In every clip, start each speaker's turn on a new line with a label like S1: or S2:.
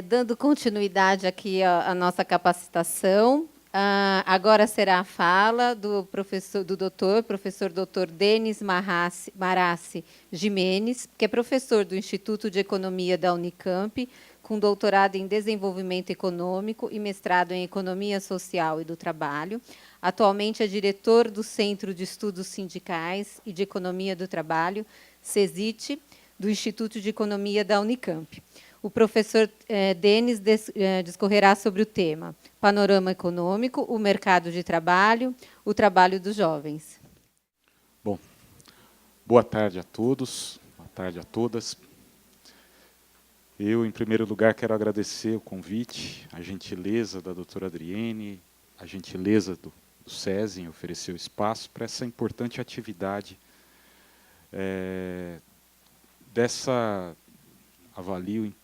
S1: Dando continuidade aqui à nossa capacitação, agora será a fala do professor doutor Denis Marassi Gimenez, que é professor do Instituto de Economia da Unicamp, com doutorado em Desenvolvimento Econômico e mestrado em Economia Social e do Trabalho. Atualmente é diretor do Centro de Estudos Sindicais e de Economia do Trabalho, CESIT, do Instituto de Economia da Unicamp. O professor Denis discorrerá sobre o tema Panorama Econômico, o mercado de trabalho, o trabalho dos jovens.
S2: Bom, boa tarde a todos, boa tarde a todas. Eu, em primeiro lugar, quero agradecer o convite, a gentileza da doutora Adriene, a gentileza do SESI em oferecer o espaço para essa importante atividade dessa, avalio,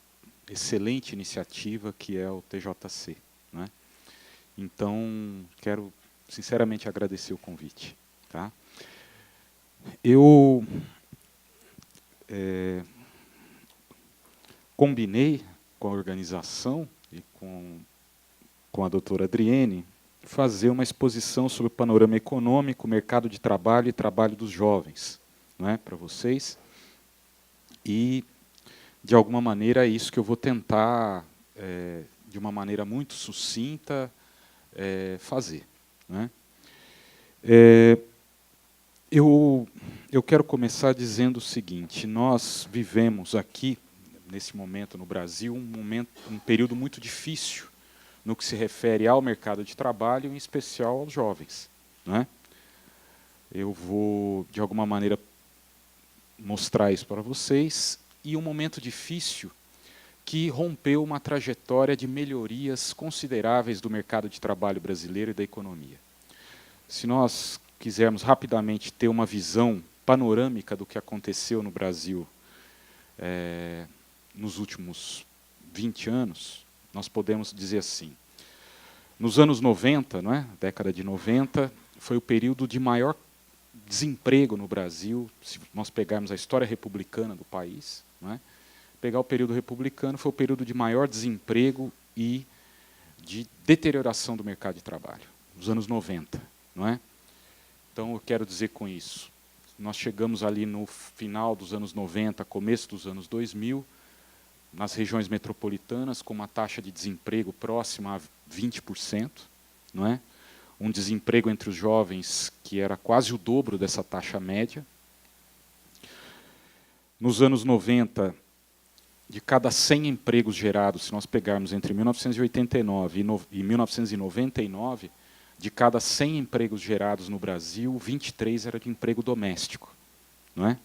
S2: excelente iniciativa que é o TJC. Né? Então, quero sinceramente agradecer o convite. Tá? Eu combinei com a organização e com a doutora Adriene fazer uma exposição sobre o panorama econômico, mercado de trabalho e trabalho dos jovens, não é, para vocês. E, de alguma maneira, é isso que eu vou tentar, de uma maneira muito sucinta, fazer. Né? Eu quero começar dizendo o seguinte: nós vivemos aqui, nesse momento no Brasil, um período muito difícil no que se refere ao mercado de trabalho, em especial aos jovens. Né? Eu vou, de alguma maneira, mostrar isso para vocês, e um momento difícil que rompeu uma trajetória de melhorias consideráveis do mercado de trabalho brasileiro e da economia. Se nós quisermos rapidamente ter uma visão panorâmica do que aconteceu no Brasil nos últimos 20 anos, nós podemos dizer assim: nos anos 90, não é? Década de 90, foi o período de maior desemprego no Brasil, se nós pegarmos a história republicana do país, não é? Pegar o período republicano, foi o período de maior desemprego e de deterioração do mercado de trabalho, nos anos 90. Não é? Então, eu quero dizer com isso, nós chegamos ali no final dos anos 90, começo dos anos 2000, nas regiões metropolitanas, com uma taxa de desemprego próxima a 20%, não é? Um desemprego entre os jovens que era quase o dobro dessa taxa média. Nos anos 90, de cada 100 empregos gerados, se nós pegarmos entre 1989 e 1999, de cada 100 empregos gerados no Brasil, 23 era de emprego doméstico. Não é?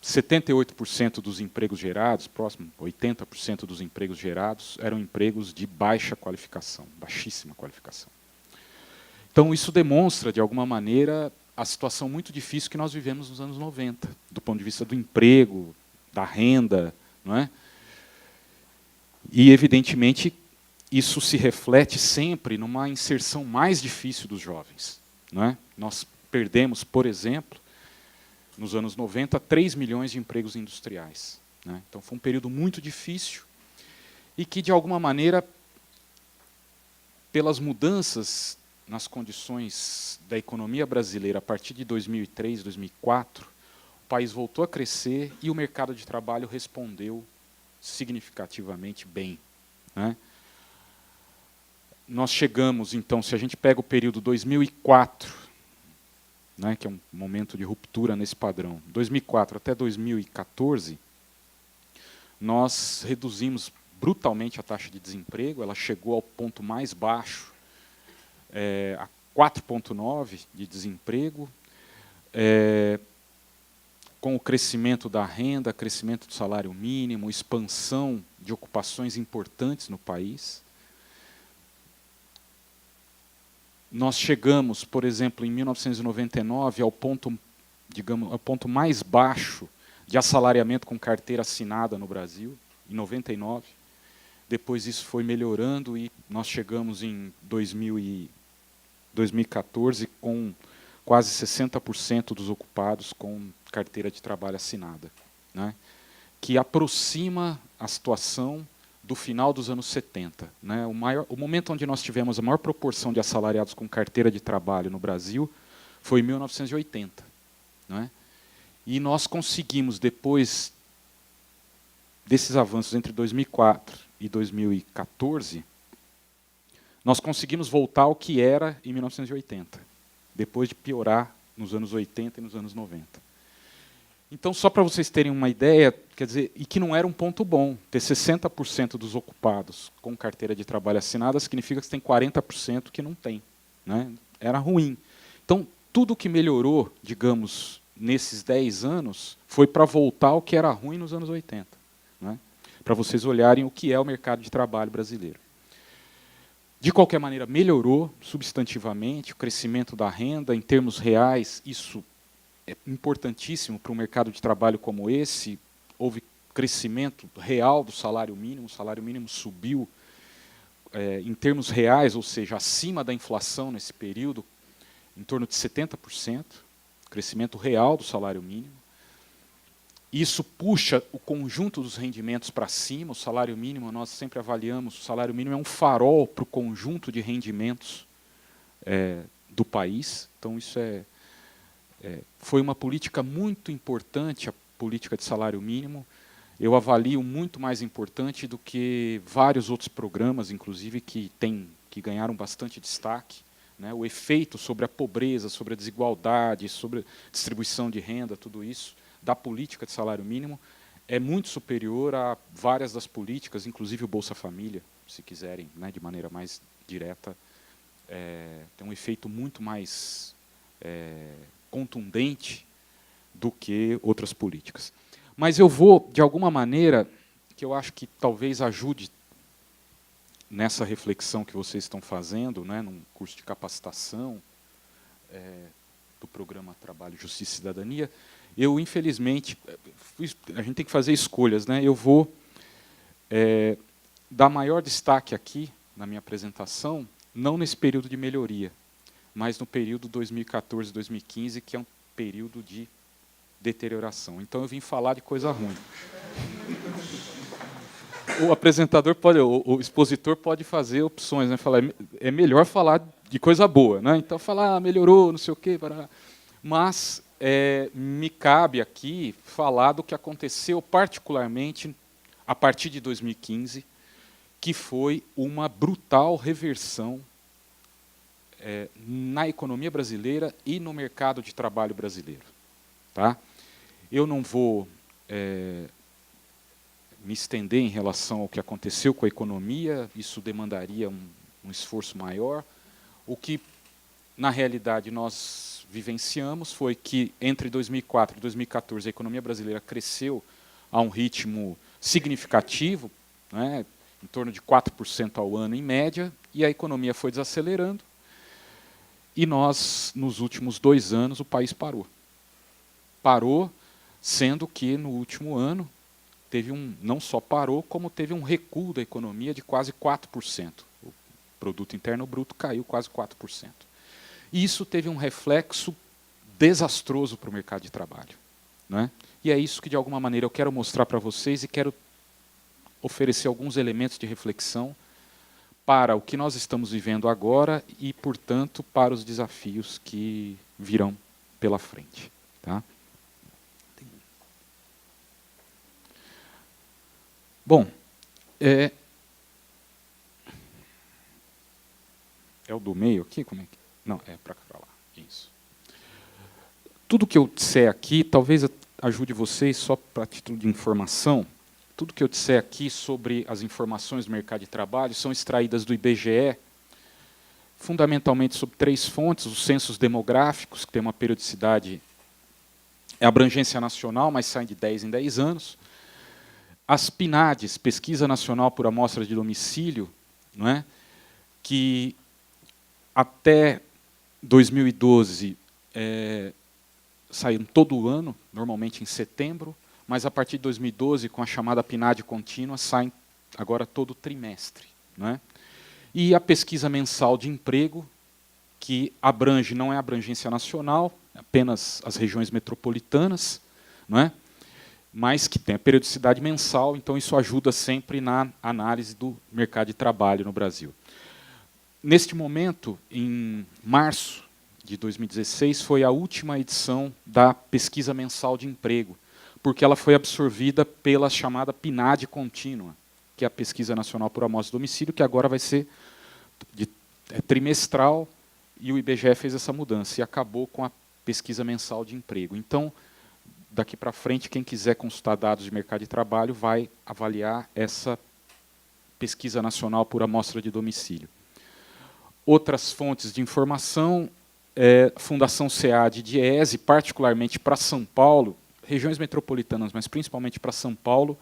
S2: 78% dos empregos gerados, próximo 80% dos empregos gerados, eram empregos de baixa qualificação, baixíssima qualificação. Então, isso demonstra, de alguma maneira, a situação muito difícil que nós vivemos nos anos 90, do ponto de vista do emprego, da renda. Não é? E, evidentemente, isso se reflete sempre numa inserção mais difícil dos jovens. Não é? Nós perdemos, por exemplo, nos anos 90, 3 milhões de empregos industriais. Né? Então, foi um período muito difícil e que, de alguma maneira, pelas mudanças nas condições da economia brasileira a partir de 2003, 2004, o país voltou a crescer e o mercado de trabalho respondeu significativamente bem. Né? Nós chegamos, então, se a gente pega o período 2004, né, que é um momento de ruptura nesse padrão, 2004 até 2014, nós reduzimos brutalmente a taxa de desemprego, ela chegou ao ponto mais baixo, a 4,9% de desemprego, com o crescimento da renda, crescimento do salário mínimo, expansão de ocupações importantes no país. Nós chegamos, por exemplo, em 1999, ao ponto, digamos, ao ponto mais baixo de assalariamento com carteira assinada no Brasil, em 99. Depois isso foi melhorando e nós chegamos em 2014 com quase 60% dos ocupados com carteira de trabalho assinada. Né? que aproxima a situação do final dos anos 70. Né? O momento onde nós tivemos a maior proporção de assalariados com carteira de trabalho no Brasil foi em 1980. Né? E nós conseguimos, depois desses avanços entre 2004 e 2014, nós conseguimos voltar ao que era em 1980, depois de piorar nos anos 80 e nos anos 90. Então, só para vocês terem uma ideia, quer dizer, e que não era um ponto bom, ter 60% dos ocupados com carteira de trabalho assinada significa que você tem 40% que não tem. Né? Era ruim. Então, tudo que melhorou, digamos, nesses 10 anos, foi para voltar ao que era ruim nos anos 80. Né? Para vocês olharem o que é o mercado de trabalho brasileiro. De qualquer maneira, melhorou substantivamente o crescimento da renda, em termos reais, isso é importantíssimo para um mercado de trabalho como esse. Houve crescimento real do salário mínimo, o salário mínimo subiu em termos reais, ou seja, acima da inflação nesse período, em torno de 70%, crescimento real do salário mínimo. Isso puxa o conjunto dos rendimentos para cima. O salário mínimo, nós sempre avaliamos, o salário mínimo é um farol para o conjunto de rendimentos do país. Então, isso foi uma política muito importante, a política de salário mínimo. Eu avalio muito mais importante do que vários outros programas, inclusive, que ganharam bastante destaque. Né? O efeito sobre a pobreza, sobre a desigualdade, sobre a distribuição de renda, tudo isso, da política de salário mínimo, é muito superior a várias das políticas, inclusive o Bolsa Família, se quiserem, né, de maneira mais direta, tem um efeito muito mais contundente do que outras políticas. Mas eu vou, de alguma maneira, que eu acho que talvez ajude nessa reflexão que vocês estão fazendo, né, num curso de capacitação do programa Trabalho, Justiça e Cidadania. Eu, infelizmente, a gente tem que fazer escolhas, né? Eu vou dar maior destaque aqui, na minha apresentação, não nesse período de melhoria, mas no período 2014-2015, que é um período de deterioração. Então, eu vim falar de coisa ruim. O apresentador pode, o expositor pode fazer opções, né? Falar, é melhor falar de coisa boa, né? Então, falar, melhorou, não sei o quê, mas me cabe aqui falar do que aconteceu particularmente a partir de 2015, que foi uma brutal reversão na economia brasileira e no mercado de trabalho brasileiro. Tá? Eu não vou me estender em relação ao que aconteceu com a economia, isso demandaria um esforço maior. O que, na realidade, nós vivenciamos foi que, entre 2004 e 2014, a economia brasileira cresceu a um ritmo significativo, né, em torno de 4% ao ano, em média, e a economia foi desacelerando, e nós, nos últimos 2 anos, o país parou. Parou, sendo que, no último ano, não só parou, como teve um recuo da economia de quase 4%. O produto interno bruto caiu quase 4%. E isso teve um reflexo desastroso para o mercado de trabalho. Né? E é isso que, de alguma maneira, eu quero mostrar para vocês e quero oferecer alguns elementos de reflexão para o que nós estamos vivendo agora e, portanto, para os desafios que virão pela frente. Tá? Bom, é o do meio aqui? Como é que... Não, é para lá. Isso. Tudo que eu disser aqui, talvez ajude vocês, só para título de informação, tudo que eu disser aqui sobre as informações do mercado de trabalho são extraídas do IBGE, fundamentalmente sob 3 fontes: os censos demográficos, que tem uma periodicidade, abrangência nacional, mas saem de 10 em 10 anos, as PNADs, Pesquisa Nacional por Amostra de Domicílio, não é? Que até 2012 saíram todo ano, normalmente em setembro, mas a partir de 2012, com a chamada PNAD contínua, saem agora todo trimestre. Não é? E a pesquisa mensal de emprego, que abrange, não é abrangência nacional, apenas as regiões metropolitanas, não é? mas que tem a periodicidade mensal, então isso ajuda sempre na análise do mercado de trabalho no Brasil. Neste momento, em março de 2016, foi a última edição da pesquisa mensal de emprego, porque ela foi absorvida pela chamada PNAD contínua, que é a Pesquisa Nacional por Amostra de Domicílio, que agora vai ser trimestral, e o IBGE fez essa mudança, e acabou com a pesquisa mensal de emprego. Então, daqui para frente, quem quiser consultar dados de mercado de trabalho vai avaliar essa pesquisa nacional por amostra de domicílio. Outras fontes de informação, Fundação SEAD e DIESE, particularmente para São Paulo, regiões metropolitanas, mas principalmente para São Paulo,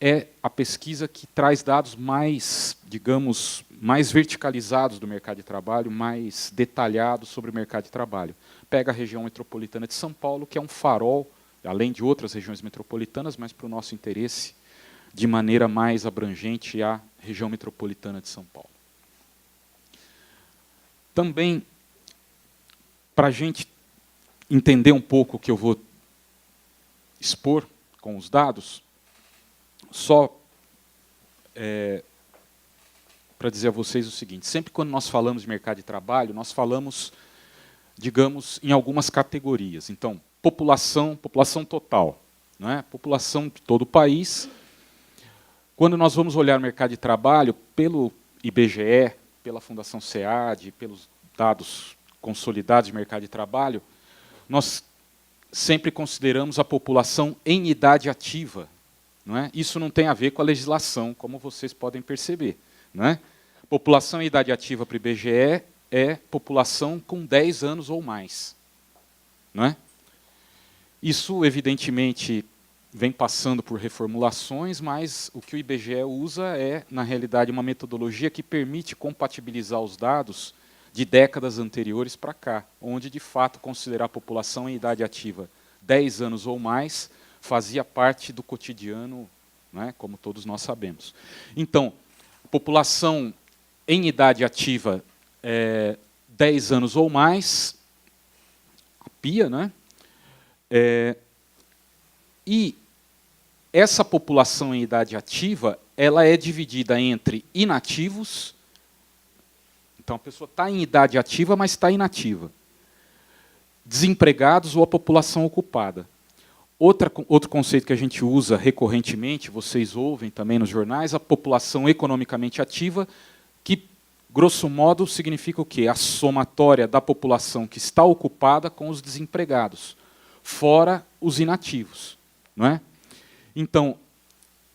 S2: é a pesquisa que traz dados mais, digamos, mais verticalizados do mercado de trabalho, mais detalhados sobre o mercado de trabalho. Pega a região metropolitana de São Paulo, que é um farol, além de outras regiões metropolitanas, mas para o nosso interesse, de maneira mais abrangente, a região metropolitana de São Paulo. Também, para a gente entender um pouco o que eu vou expor com os dados, só para dizer a vocês o seguinte: sempre quando nós falamos de mercado de trabalho, nós falamos, digamos, em algumas categorias. Então, população total, não é? População de todo o país. Quando nós vamos olhar o mercado de trabalho, pelo IBGE, pela Fundação SEAD, pelos dados consolidados de mercado de trabalho, nós sempre consideramos a população em idade ativa. Não é? Isso não tem a ver com a legislação, como vocês podem perceber. Não é? População em idade ativa para o IBGE é população com 10 anos ou mais. Não é? Isso, evidentemente, vem passando por reformulações, mas o que o IBGE usa é, na realidade, uma metodologia que permite compatibilizar os dados de décadas anteriores para cá, onde, de fato, considerar a população em idade ativa 10 anos ou mais fazia parte do cotidiano, né, como todos nós sabemos. Então, população em idade ativa 10 anos ou mais, a PIA, né? E essa população em idade ativa, ela é dividida entre inativos, então a pessoa está em idade ativa, mas está inativa, desempregados ou a população ocupada. Outro conceito que a gente usa recorrentemente, vocês ouvem também nos jornais, a população economicamente ativa, que, grosso modo, significa o quê? A somatória da população que está ocupada com os desempregados, fora os inativos. Não é? Então,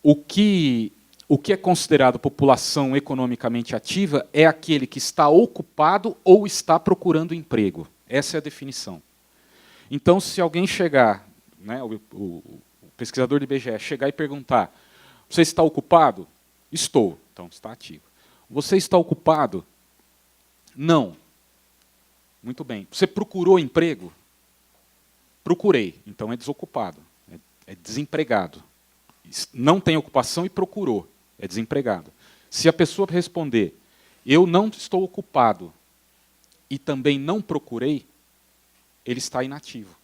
S2: o que é considerado população economicamente ativa é aquele que está ocupado ou está procurando emprego. Essa é a definição. Então, se alguém chegar, né, o pesquisador do IBGE chegar e perguntar: você está ocupado? Estou. Então, está ativo. Você está ocupado? Não. Muito bem. Você procurou emprego? Procurei. Então, é desocupado. É desempregado. Não tem ocupação e procurou. É desempregado. Se a pessoa responder: eu não estou ocupado e também não procurei, ele está inativo.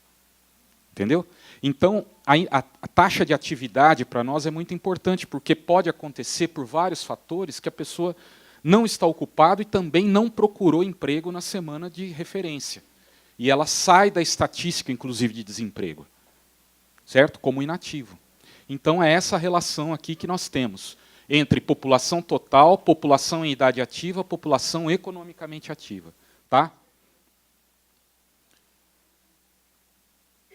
S2: Entendeu? Então, a taxa de atividade para nós é muito importante, porque pode acontecer por vários fatores que a pessoa não está ocupada e também não procurou emprego na semana de referência. E ela sai da estatística, inclusive, de desemprego, certo? Como inativo. Então, é essa relação aqui que nós temos entre população total, população em idade ativa, população economicamente ativa. Tá?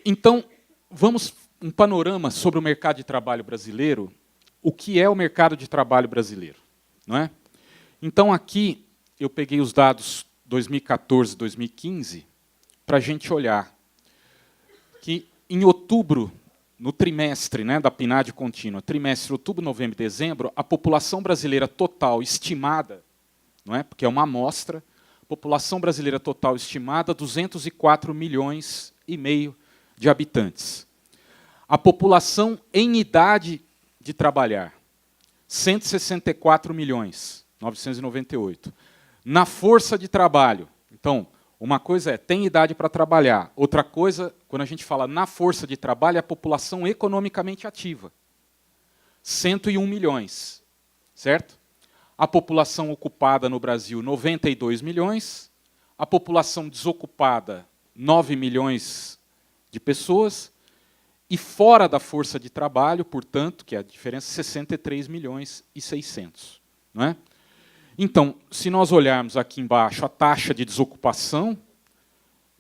S2: Então, vamos um panorama sobre o mercado de trabalho brasileiro. O que é o mercado de trabalho brasileiro? Não é? Então, aqui, eu peguei os dados 2014 e 2015 para a gente olhar que, em outubro, no trimestre, né, da PNAD contínua, trimestre outubro, novembro e dezembro, a população brasileira total estimada, não é, porque é uma amostra, população brasileira total estimada, 204 milhões e meio de habitantes. A população em idade de trabalhar, 164 milhões, 998. Na força de trabalho, então, Uma coisa é, tem idade para trabalhar. Outra coisa, quando a gente fala na força de trabalho, é a população economicamente ativa. 101 milhões, certo? A população ocupada no Brasil, 92 milhões. A população desocupada, 9 milhões de pessoas. E fora da força de trabalho, portanto, que é a diferença, 63 milhões e 600. Não é? Então, se nós olharmos aqui embaixo a taxa de desocupação,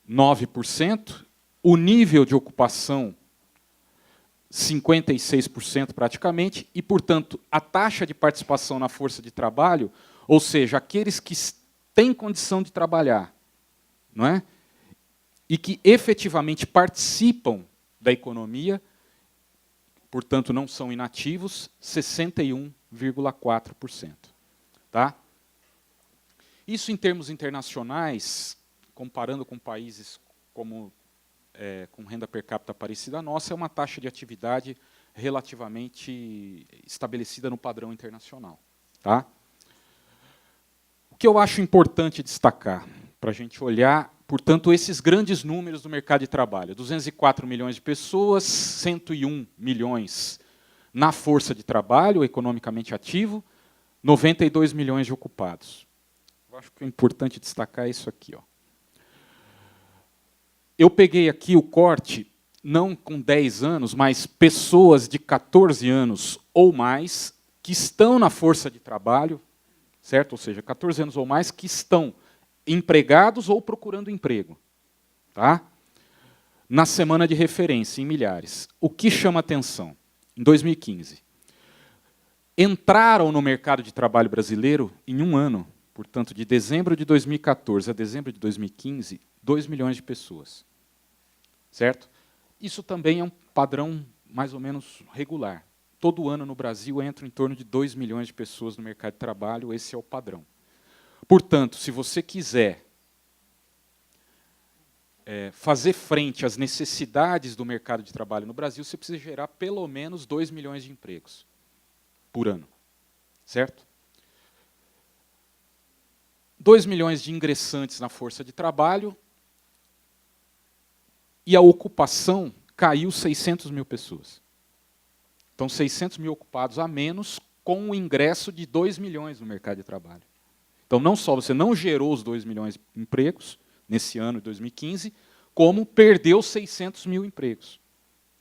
S2: 9%, o nível de ocupação, 56% praticamente, e, portanto, a taxa de participação na força de trabalho, ou seja, aqueles que têm condição de trabalhar, não é? E que efetivamente participam da economia, portanto, não são inativos, 61,4%. Tá? Isso, em termos internacionais, comparando com países como, com renda per capita parecida à nossa, é uma taxa de atividade relativamente estabelecida no padrão internacional. Tá? O que eu acho importante destacar, para a gente olhar, portanto, esses grandes números do mercado de trabalho. 204 milhões de pessoas, 101 milhões na força de trabalho, economicamente ativo, 92 milhões de ocupados. Eu acho que é importante destacar isso aqui. Ó. Eu peguei aqui o corte, não com 10 anos, mas pessoas de 14 anos ou mais que estão na força de trabalho, certo? Ou seja, 14 anos ou mais que estão empregados ou procurando emprego. Tá? Na semana de referência, em milhares. O que chama atenção? Em 2015, entraram no mercado de trabalho brasileiro em um ano, portanto, de dezembro de 2014 a dezembro de 2015, 2 milhões de pessoas. Certo? Isso também é um padrão mais ou menos regular. Todo ano no Brasil entram em torno de 2 milhões de pessoas no mercado de trabalho, esse é o padrão. Portanto, se você quiser fazer frente às necessidades do mercado de trabalho no Brasil, você precisa gerar pelo menos 2 milhões de empregos por ano. Certo? 2 milhões de ingressantes na força de trabalho e a ocupação caiu 600 mil pessoas. Então, 600 mil ocupados a menos com o ingresso de 2 milhões no mercado de trabalho. Então, não só você não gerou os 2 milhões de empregos nesse ano de 2015, como perdeu 600 mil empregos.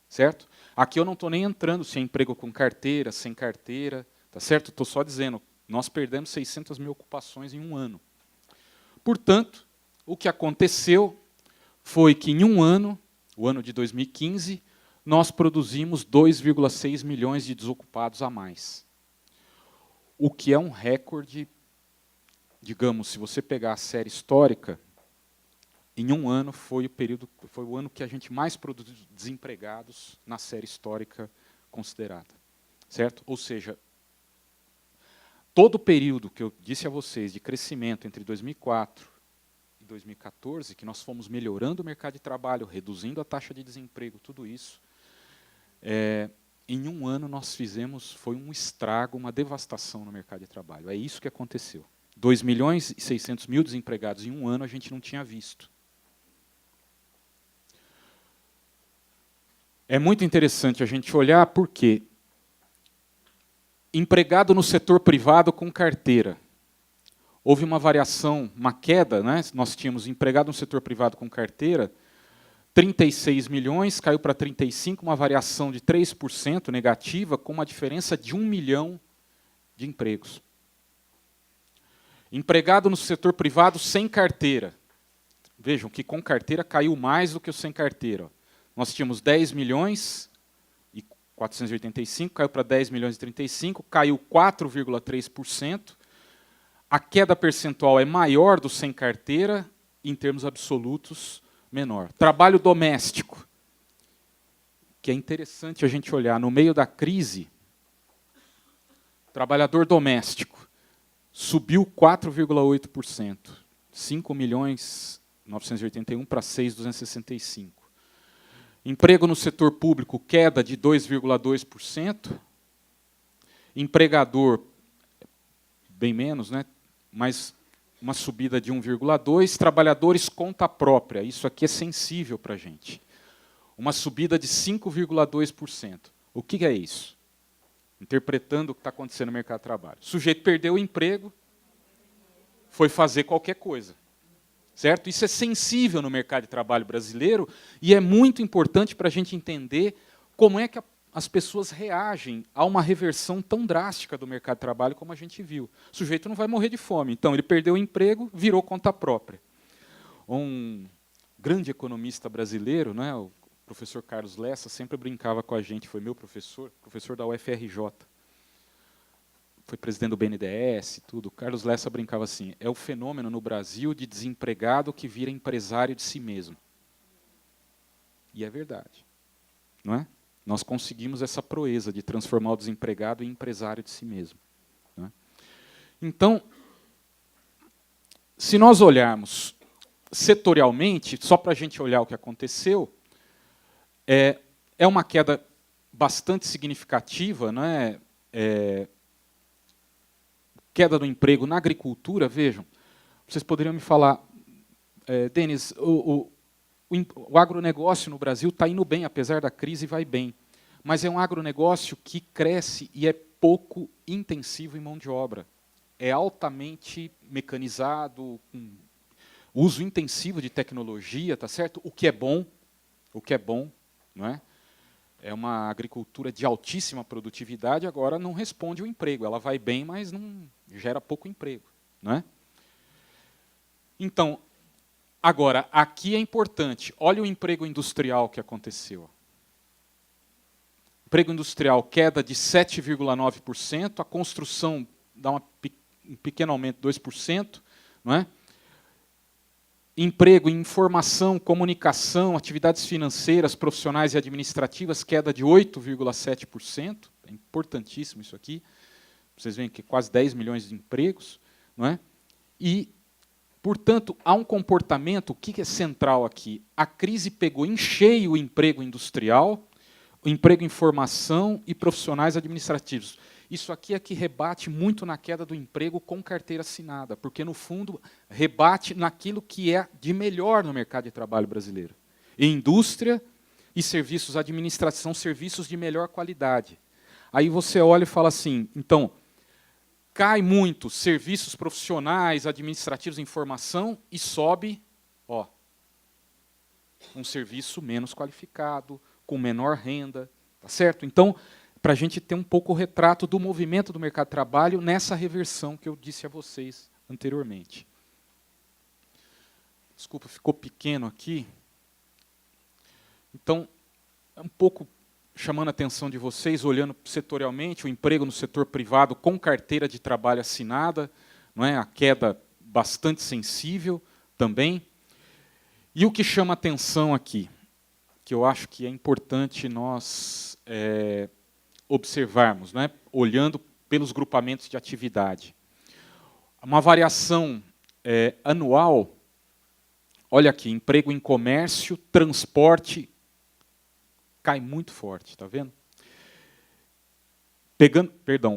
S2: Certo? Aqui eu não estou nem entrando se é emprego com carteira, sem carteira, tá certo? Estou só dizendo, nós perdemos 600 mil ocupações em um ano. Portanto, o que aconteceu foi que em um ano, o ano de 2015, nós produzimos 2,6 milhões de desocupados a mais. O que é um recorde, digamos, se você pegar a série histórica, em um ano foi o ano que a gente mais produziu desempregados na série histórica considerada. Certo? Ou seja, todo o período que eu disse a vocês de crescimento entre 2004 e 2014, que nós fomos melhorando o mercado de trabalho, reduzindo a taxa de desemprego, tudo isso, em um ano nós fizemos, foi um estrago, uma devastação no mercado de trabalho. É isso que aconteceu. 2 milhões e 600 mil desempregados em um ano a gente não tinha visto. É muito interessante a gente olhar porque empregado no setor privado com carteira. Houve uma variação, uma queda, né? Nós tínhamos empregado no setor privado com carteira, 36 milhões, caiu para 35, uma variação de 3% negativa, com uma diferença de 1 milhão de empregos. Empregado no setor privado sem carteira. Vejam que com carteira caiu mais do que o sem carteira. Nós tínhamos 10 milhões e 485, caiu para 10 milhões e 35, caiu 4,3%. A queda percentual é maior do sem carteira, em termos absolutos, menor. Trabalho doméstico, que é interessante a gente olhar, no meio da crise, trabalhador doméstico subiu 4,8%, 5 milhões 981 para 6.265. Emprego no setor público, queda de 2,2%. Empregador, bem menos, né? Mas uma subida de 1,2%, trabalhadores conta própria, isso aqui é sensível para a gente. Uma subida de 5,2%. O que é isso? Interpretando o que está acontecendo no mercado de trabalho. O sujeito perdeu o emprego, foi fazer qualquer coisa. Certo? Isso é sensível no mercado de trabalho brasileiro e é muito importante para a gente entender como é que as pessoas reagem a uma reversão tão drástica do mercado de trabalho como a gente viu. O sujeito não vai morrer de fome, então ele perdeu o emprego, virou conta própria. Um grande economista brasileiro, né, o professor Carlos Lessa, sempre brincava com a gente, foi meu professor da UFRJ, foi presidente do BNDES, tudo. Carlos Lessa brincava assim, é o fenômeno no Brasil de desempregado que vira empresário de si mesmo. E é verdade, não é? Nós conseguimos essa proeza de transformar o desempregado em empresário de si mesmo. Não é? Então, se nós olharmos setorialmente, só para a gente olhar o que aconteceu, é uma queda bastante significativa, não é? Queda do emprego na agricultura, vejam, vocês poderiam me falar, Denis, o agronegócio no Brasil está indo bem, apesar da crise, vai bem. Mas é um agronegócio que cresce e é pouco intensivo em mão de obra. É altamente mecanizado, com uso intensivo de tecnologia, tá certo? O que é bom, não é? É uma agricultura de altíssima produtividade, agora não responde ao emprego. Ela vai bem, mas não gera pouco emprego, não é? Então, agora, aqui é importante. Olha o emprego industrial que aconteceu. Emprego industrial, queda de 7,9%, a construção dá um pequeno aumento, 2%, não é? Emprego em informação, comunicação, atividades financeiras, profissionais e administrativas, queda de 8,7%. É importantíssimo isso aqui. Vocês veem que quase 10 milhões de empregos. Não é? E, portanto, há um comportamento, o que é central aqui? A crise pegou em cheio o emprego industrial, o emprego em formação e profissionais administrativos. Isso aqui é que rebate muito na queda do emprego com carteira assinada, porque, no fundo, rebate naquilo que é de melhor no mercado de trabalho brasileiro. E indústria e serviços administrativos são serviços de melhor qualidade. Aí você olha e fala assim, então, cai muito serviços profissionais, administrativos, informação, e sobe um serviço menos qualificado, com menor renda, tá certo? Então, para a gente ter um pouco o retrato do movimento do mercado de trabalho nessa reversão que eu disse a vocês anteriormente. Desculpa, ficou pequeno aqui. Então, é um pouco chamando a atenção de vocês, olhando setorialmente, o emprego no setor privado com carteira de trabalho assinada, não é? A queda bastante sensível também. E o que chama a atenção aqui, que eu acho que é importante nós observarmos, né, olhando pelos grupamentos de atividade. Uma variação anual, olha aqui, emprego em comércio, transporte, cai muito forte, está vendo?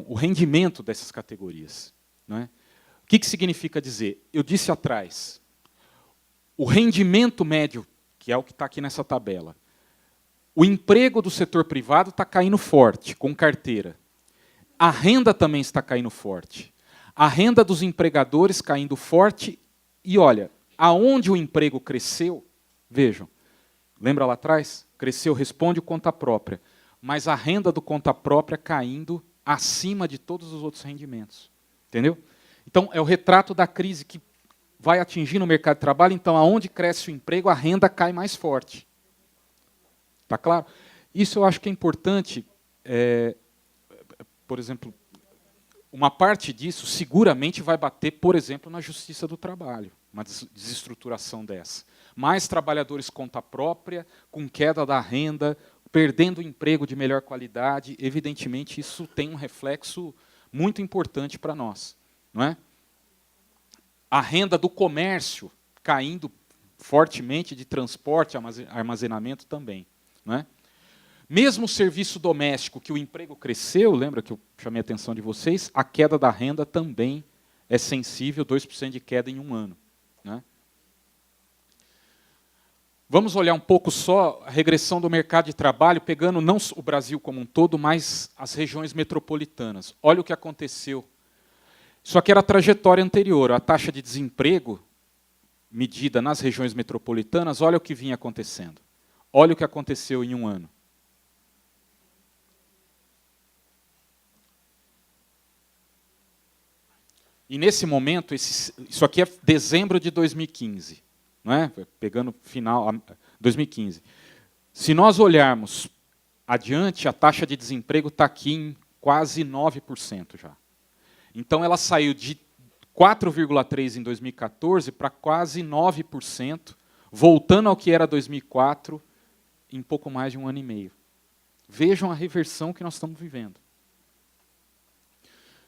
S2: O rendimento dessas categorias. Não é? O que significa dizer? Eu disse atrás, o rendimento médio, que é o que está aqui nessa tabela, o emprego do setor privado está caindo forte, com carteira. A renda também está caindo forte. A renda dos empregadores caindo forte. E olha, aonde o emprego cresceu, vejam, lembra lá atrás? Cresceu, responde o conta própria. Mas a renda do conta própria caindo acima de todos os outros rendimentos. Entendeu? Então, é o retrato da crise que vai atingir no mercado de trabalho. Então, aonde cresce o emprego, a renda cai mais forte. Está claro? Isso eu acho que é importante. Por exemplo, uma parte disso seguramente vai bater, por exemplo, na Justiça do Trabalho, uma desestruturação dessa. Mais trabalhadores conta própria, com queda da renda, perdendo emprego de melhor qualidade, evidentemente isso tem um reflexo muito importante para nós. Não é? A renda do comércio caindo fortemente, de transporte, armazenamento também. Não é? Mesmo o serviço doméstico, que o emprego cresceu, lembra que eu chamei a atenção de vocês, a queda da renda também é sensível, 2% de queda em um ano, né? Vamos olhar um pouco só a regressão do mercado de trabalho, pegando não o Brasil como um todo, mas as regiões metropolitanas. Olha o que aconteceu. Isso aqui era a trajetória anterior. A taxa de desemprego, medida nas regiões metropolitanas, olha o que vinha acontecendo. Olha o que aconteceu em um ano. E nesse momento, isso aqui é dezembro de 2015. Não é? Pegando final 2015. Se nós olharmos adiante, a taxa de desemprego está aqui em quase 9% já. Então ela saiu de 4,3% em 2014 para quase 9%, voltando ao que era 2004 em pouco mais de um ano e meio. Vejam a reversão que nós estamos vivendo.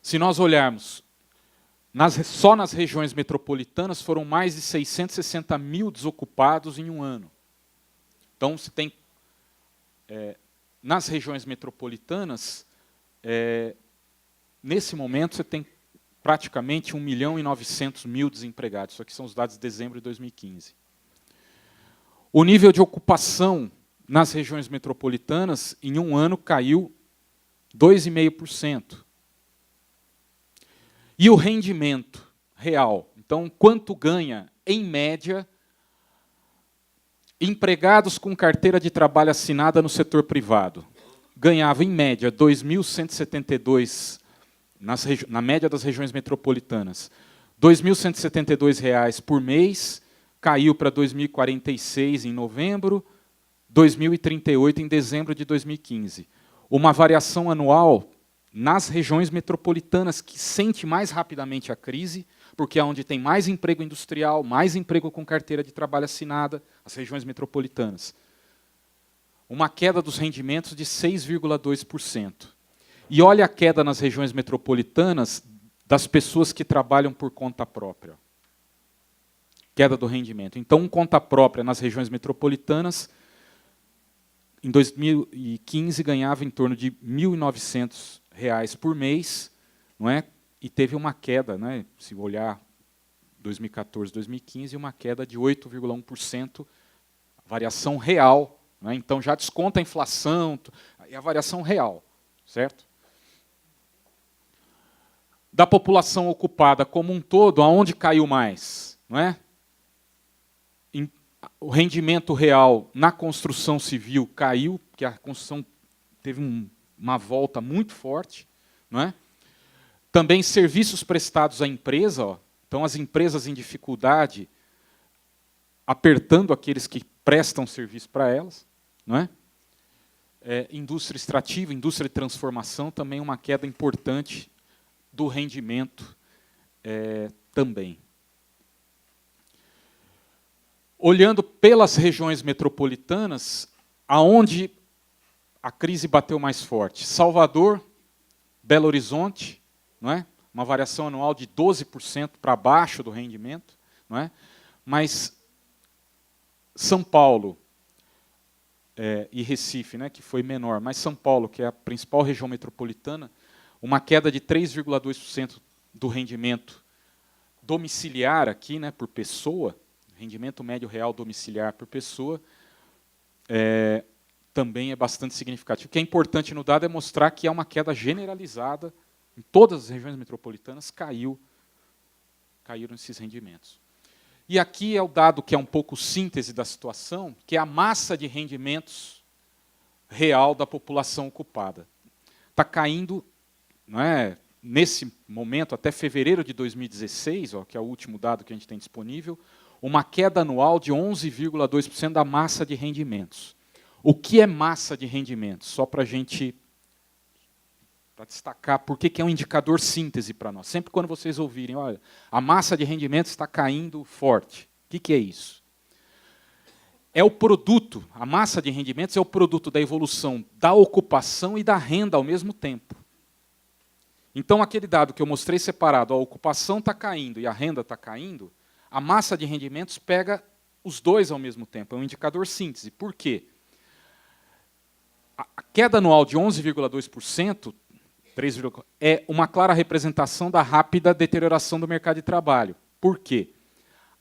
S2: Se nós olharmos só nas regiões metropolitanas, foram mais de 660 mil desocupados em um ano. Então, se tem, nas regiões metropolitanas, nesse momento, você tem praticamente 1.900.000 desempregados. Isso aqui são os dados de dezembro de 2015. O nível de ocupação nas regiões metropolitanas, em um ano, caiu 2,5%. E o rendimento real, então, quanto ganha, em média, empregados com carteira de trabalho assinada no setor privado? Ganhava, em média, R$ 2.172, na média das regiões metropolitanas, R$ 2.172 por mês, caiu para R$ 2.046 em novembro, R$ 2.038 em dezembro de 2015. Uma variação anual nas regiões metropolitanas, que sente mais rapidamente a crise, porque é onde tem mais emprego industrial, mais emprego com carteira de trabalho assinada, as regiões metropolitanas. Uma queda dos rendimentos de 6,2%. E olha a queda nas regiões metropolitanas das pessoas que trabalham por conta própria. Queda do rendimento. Então, conta própria nas regiões metropolitanas, em 2015, ganhava em torno de R$ 1.900 por mês, não é? E teve uma queda, né? Se olhar 2014, 2015, uma queda de 8,1%, variação real, não é? Então já desconta a inflação, e a variação real, certo? Da população ocupada como um todo, aonde caiu mais, não é? O rendimento real na construção civil caiu, porque a construção teve uma volta muito forte, não é? Também serviços prestados à empresa, ó, então as empresas em dificuldade apertando aqueles que prestam serviço para elas, não é? Indústria extrativa, indústria de transformação, também uma queda importante do rendimento também. Olhando pelas regiões metropolitanas, aonde a crise bateu mais forte? Salvador, Belo Horizonte, não é? Uma variação anual de 12% para baixo do rendimento, não é? Mas São Paulo e Recife, né, que foi menor, mas São Paulo, que é a principal região metropolitana, uma queda de 3,2% do rendimento domiciliar aqui, né, por pessoa, rendimento médio real domiciliar por pessoa, também é bastante significativo. O que é importante no dado é mostrar que há uma queda generalizada em todas as regiões metropolitanas, caíram esses rendimentos. E aqui é o dado que é um pouco síntese da situação, que é a massa de rendimentos real da população ocupada. Está caindo, não é, nesse momento, até fevereiro de 2016, ó, que é o último dado que a gente tem disponível, uma queda anual de 11,2% da massa de rendimentos. O que é massa de rendimentos? Só para a gente destacar por que é um indicador síntese para nós. Sempre quando vocês ouvirem, olha, a massa de rendimentos está caindo forte. O que é isso? É o produto, a massa de rendimentos é o produto da evolução da ocupação e da renda ao mesmo tempo. Então, aquele dado que eu mostrei separado, a ocupação está caindo e a renda está caindo, a massa de rendimentos pega os dois ao mesmo tempo. É um indicador síntese. Por quê? A queda anual de 11,2% é uma clara representação da rápida deterioração do mercado de trabalho. Por quê?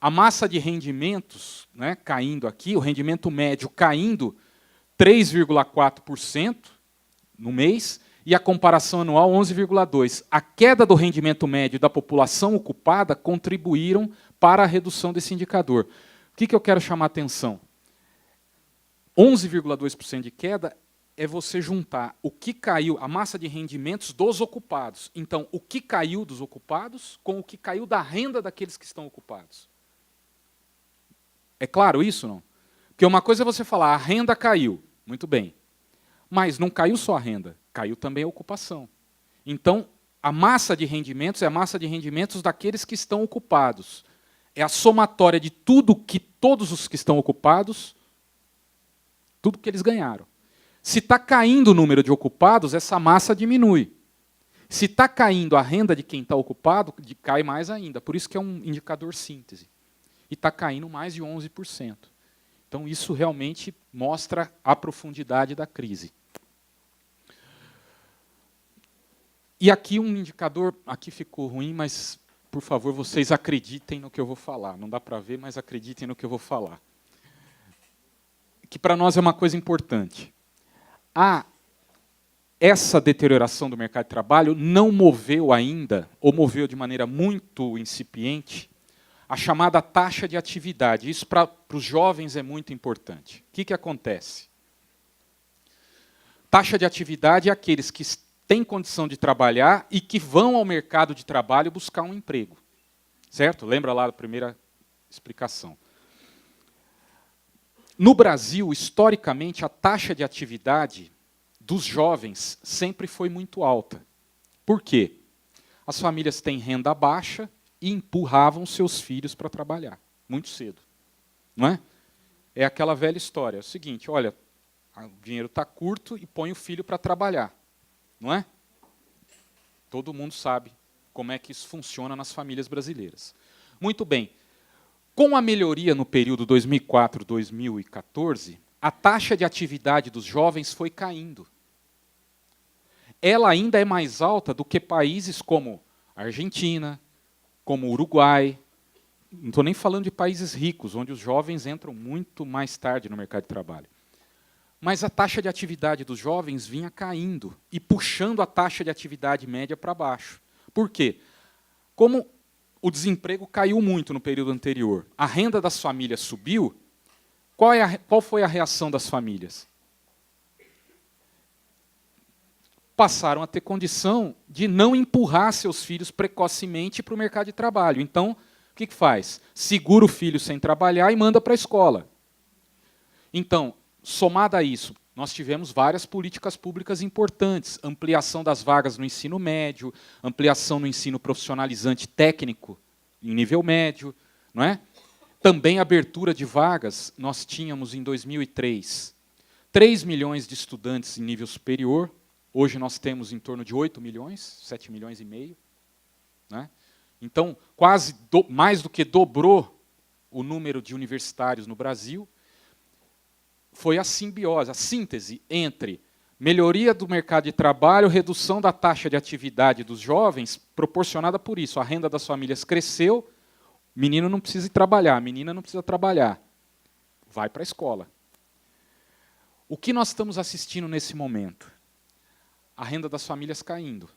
S2: A massa de rendimentos, né, caindo aqui, o rendimento médio caindo 3,4% no mês, e a comparação anual 11,2%. A queda do rendimento médio da população ocupada contribuíram para a redução desse indicador. O que eu quero chamar a atenção? 11,2% de queda é você juntar o que caiu, a massa de rendimentos dos ocupados. Então, o que caiu dos ocupados com o que caiu da renda daqueles que estão ocupados. É claro isso, não? Porque uma coisa é você falar, a renda caiu, muito bem. Mas não caiu só a renda, caiu também a ocupação. Então, a massa de rendimentos é a massa de rendimentos daqueles que estão ocupados. É a somatória de tudo que todos os que estão ocupados, tudo que eles ganharam. Se está caindo o número de ocupados, essa massa diminui. Se está caindo a renda de quem está ocupado, cai mais ainda. Por isso que é um indicador síntese. E está caindo mais de 11%. Então, isso realmente mostra a profundidade da crise. E aqui um indicador, aqui ficou ruim, mas, por favor, vocês acreditem no que eu vou falar. Não dá para ver, mas acreditem no que eu vou falar. Que para nós é uma coisa importante. Essa deterioração do mercado de trabalho não moveu ainda, ou moveu de maneira muito incipiente, a chamada taxa de atividade. Isso para os jovens é muito importante. O que acontece? Taxa de atividade é aqueles que têm condição de trabalhar e que vão ao mercado de trabalho buscar um emprego. Certo? Lembra lá da primeira explicação. No Brasil, historicamente, a taxa de atividade dos jovens sempre foi muito alta. Por quê? As famílias têm renda baixa e empurravam seus filhos para trabalhar, muito cedo. Não é? É aquela velha história. É o seguinte, olha, o dinheiro está curto e põe o filho para trabalhar. Não é? Todo mundo sabe como é que isso funciona nas famílias brasileiras. Muito bem. Com a melhoria no período 2004-2014, a taxa de atividade dos jovens foi caindo. Ela ainda é mais alta do que países como a Argentina, como o Uruguai. Não estou nem falando de países ricos, onde os jovens entram muito mais tarde no mercado de trabalho. Mas a taxa de atividade dos jovens vinha caindo e puxando a taxa de atividade média para baixo. Por quê? Como o desemprego caiu muito no período anterior, a renda das famílias subiu, qual foi a reação das famílias? Passaram a ter condição de não empurrar seus filhos precocemente para o mercado de trabalho. Então, o que faz? Segura o filho sem trabalhar e manda para a escola. Então, somado a isso, nós tivemos várias políticas públicas importantes. Ampliação das vagas no ensino médio, ampliação no ensino profissionalizante técnico em nível médio. Não é? Também abertura de vagas, nós tínhamos em 2003 3 milhões de estudantes em nível superior. Hoje nós temos em torno de 8 milhões, 7 milhões e meio. Né? Então, quase mais do que dobrou o número de universitários no Brasil. Foi a simbiose, a síntese entre melhoria do mercado de trabalho, redução da taxa de atividade dos jovens, proporcionada por isso. A renda das famílias cresceu, o menino não precisa ir trabalhar, a menina não precisa trabalhar. Vai para a escola. O que nós estamos assistindo nesse momento? A renda das famílias caindo.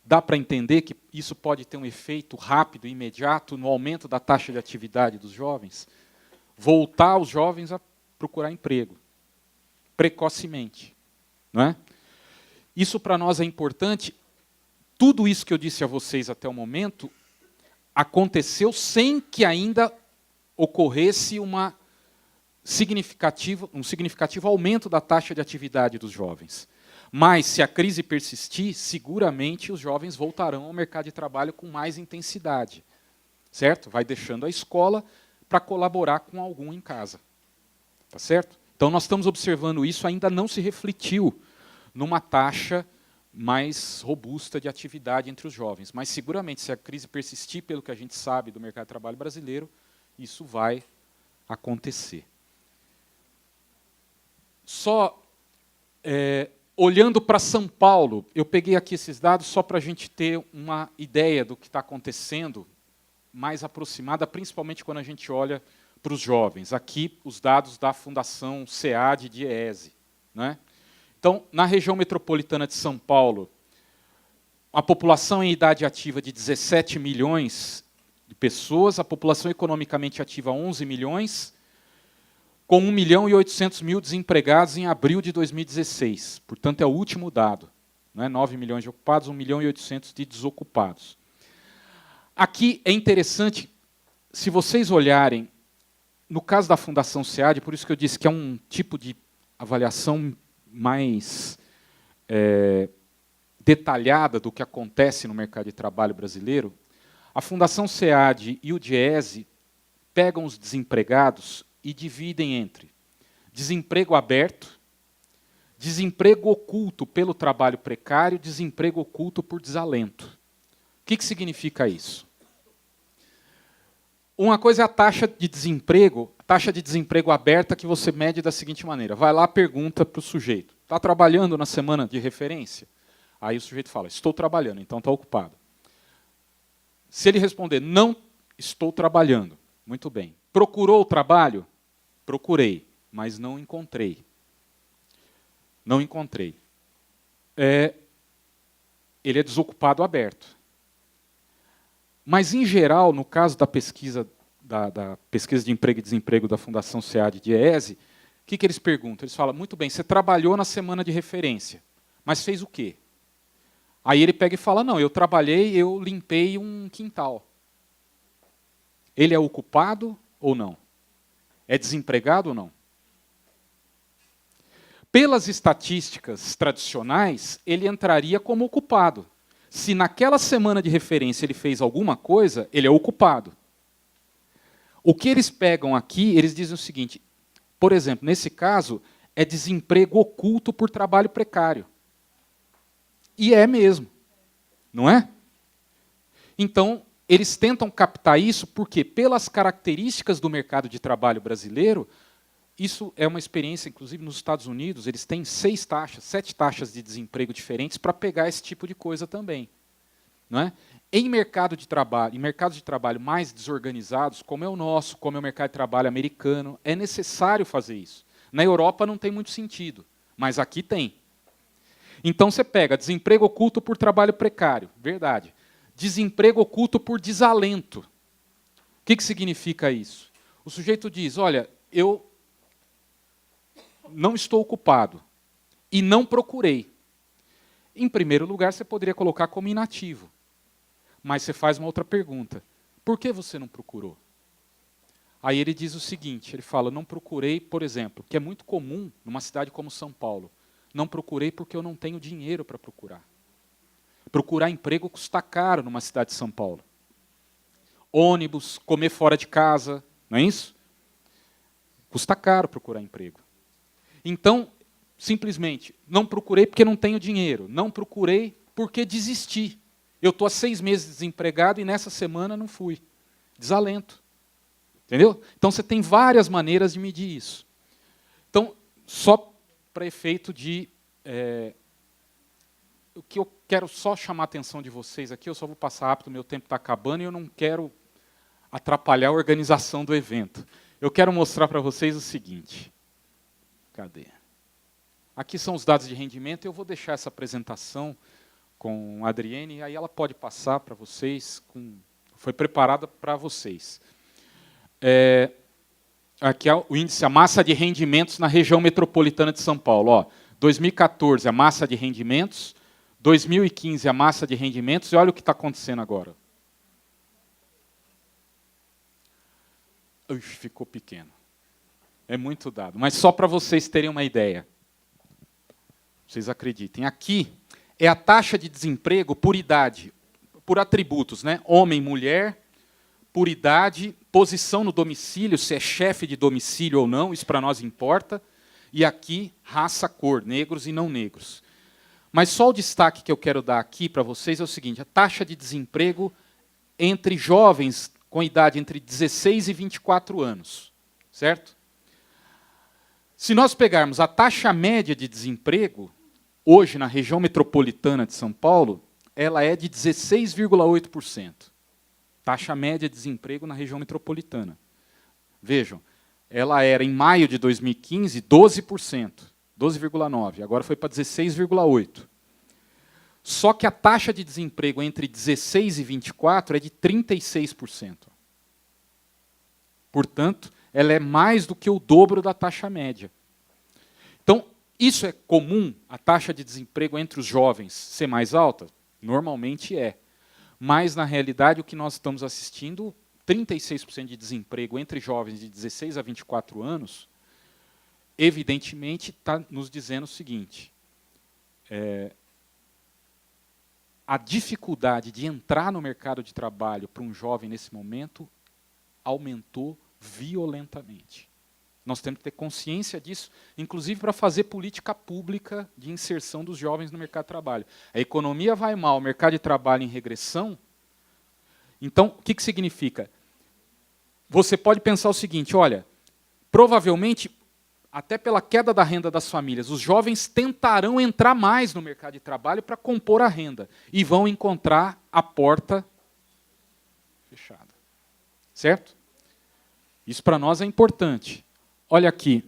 S2: Dá para entender que isso pode ter um efeito rápido e imediato no aumento da taxa de atividade dos jovens? Voltar os jovens a procurar emprego, precocemente. Não é? Isso para nós é importante. Tudo isso que eu disse a vocês até o momento aconteceu sem que ainda ocorresse um significativo aumento da taxa de atividade dos jovens. Mas, se a crise persistir, seguramente os jovens voltarão ao mercado de trabalho com mais intensidade. Certo? Vai deixando a escola para colaborar com algum em casa. Tá certo? Então, nós estamos observando isso, ainda não se refletiu numa taxa mais robusta de atividade entre os jovens. Mas, seguramente, se a crise persistir, pelo que a gente sabe do mercado de trabalho brasileiro, isso vai acontecer. Só olhando para São Paulo, eu peguei aqui esses dados só para a gente ter uma ideia do que está acontecendo mais aproximada, principalmente quando a gente olha para os jovens. Aqui, os dados da Fundação SEAD de IESE. Né? Então, na região metropolitana de São Paulo, a população em idade ativa de 17 milhões de pessoas, a população economicamente ativa 11 milhões, com 1.800.000 desempregados em abril de 2016. Portanto, é o último dado. Não é? 9 milhões de ocupados, 1.800.000 de desocupados. Aqui é interessante, se vocês olharem, no caso da Fundação SEAD, por isso que eu disse que é um tipo de avaliação mais detalhada do que acontece no mercado de trabalho brasileiro, a Fundação SEAD e o DIESE pegam os desempregados e dividem entre desemprego aberto, desemprego oculto pelo trabalho precário, desemprego oculto por desalento. O que significa isso? Uma coisa é a taxa de desemprego aberta que você mede da seguinte maneira. Vai lá, pergunta para o sujeito, está trabalhando na semana de referência? Aí o sujeito fala, estou trabalhando, então está ocupado. Se ele responder, não estou trabalhando, muito bem. Procurou o trabalho? Procurei, mas não encontrei. Não encontrei. Ele é desocupado aberto. Mas, em geral, no caso da pesquisa, da pesquisa de emprego e desemprego da Fundação SEAD de IESE, o que eles perguntam? Eles falam, muito bem, você trabalhou na semana de referência, mas fez o quê? Aí ele pega e fala, não, eu trabalhei, eu limpei um quintal. Ele é ocupado ou não? É desempregado ou não? Pelas estatísticas tradicionais, ele entraria como ocupado. Se naquela semana de referência ele fez alguma coisa, ele é ocupado. O que eles pegam aqui, eles dizem o seguinte, por exemplo, nesse caso, é desemprego oculto por trabalho precário. E é mesmo, não é? Então, eles tentam captar isso porque, pelas características do mercado de trabalho brasileiro, isso é uma experiência, inclusive nos Estados Unidos, eles têm 7 taxas de desemprego diferentes para pegar esse tipo de coisa também. Não é? Em mercados de trabalho mais desorganizados, como é o nosso, como é o mercado de trabalho americano, é necessário fazer isso. Na Europa não tem muito sentido, mas aqui tem. Então você pega desemprego oculto por trabalho precário, verdade. Desemprego oculto por desalento. O que significa isso? O sujeito diz, olha, eu não estou ocupado e não procurei. Em primeiro lugar, você poderia colocar como inativo. Mas você faz uma outra pergunta. Por que você não procurou? Aí ele diz o seguinte, ele fala, não procurei, por exemplo, que é muito comum numa cidade como São Paulo, não procurei porque eu não tenho dinheiro para procurar. Procurar emprego custa caro numa cidade de São Paulo. Ônibus, comer fora de casa, não é isso? Custa caro procurar emprego. Então, simplesmente, não procurei porque não tenho dinheiro. Não procurei porque desisti. Eu estou há 6 meses desempregado e nessa semana não fui. Desalento. Entendeu? Então, você tem várias maneiras de medir isso. Então, só para efeito de... o que eu quero só chamar a atenção de vocês aqui, eu só vou passar rápido, meu tempo está acabando e eu não quero atrapalhar a organização do evento. Eu quero mostrar para vocês o seguinte. Cadê? Aqui são os dados de rendimento, eu vou deixar essa apresentação com a Adriene, aí ela pode passar para vocês, foi preparada para vocês. Aqui é o índice, a massa de rendimentos na região metropolitana de São Paulo. Ó, 2014, a massa de rendimentos, 2015, a massa de rendimentos, e olha o que está acontecendo agora. Ux, ficou pequeno. É muito dado, mas só para vocês terem uma ideia. Vocês acreditem. Aqui é a taxa de desemprego por idade, por atributos, né? Homem, mulher, por idade, posição no domicílio, se é chefe de domicílio ou não, isso para nós importa. E aqui, raça, cor, negros e não negros. Mas só o destaque que eu quero dar aqui para vocês é o seguinte, a taxa de desemprego entre jovens com idade entre 16 e 24 anos, certo? Se nós pegarmos a taxa média de desemprego, hoje, na região metropolitana de São Paulo, ela é de 16,8%. Taxa média de desemprego na região metropolitana. Vejam, ela era, em maio de 2015, 12%, 12,9%. Agora foi para 16,8%. Só que a taxa de desemprego entre 16 e 24 é de 36%. Portanto, ela é mais do que o dobro da taxa média. Então, isso é comum, a taxa de desemprego entre os jovens ser mais alta? Normalmente é. Mas, na realidade, o que nós estamos assistindo, 36% de desemprego entre jovens de 16 a 24 anos, evidentemente está nos dizendo o seguinte, a dificuldade de entrar no mercado de trabalho para um jovem nesse momento aumentou violentamente. Nós temos que ter consciência disso, inclusive para fazer política pública de inserção dos jovens no mercado de trabalho. A economia vai mal, o mercado de trabalho em regressão. Então, o que significa? Você pode pensar o seguinte, olha, provavelmente, até pela queda da renda das famílias, os jovens tentarão entrar mais no mercado de trabalho para compor a renda e vão encontrar a porta fechada. Certo? Isso para nós é importante. Olha aqui.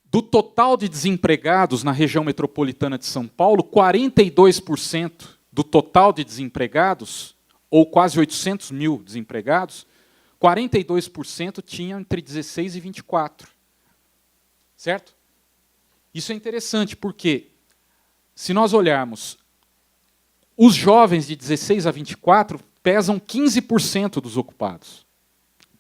S2: Do total de desempregados na região metropolitana de São Paulo, 42% do total de desempregados, ou quase 800 mil desempregados, 42% tinham entre 16 e 24. Certo? Isso é interessante, porque se nós olharmos, os jovens de 16 a 24 pesam 15% dos ocupados.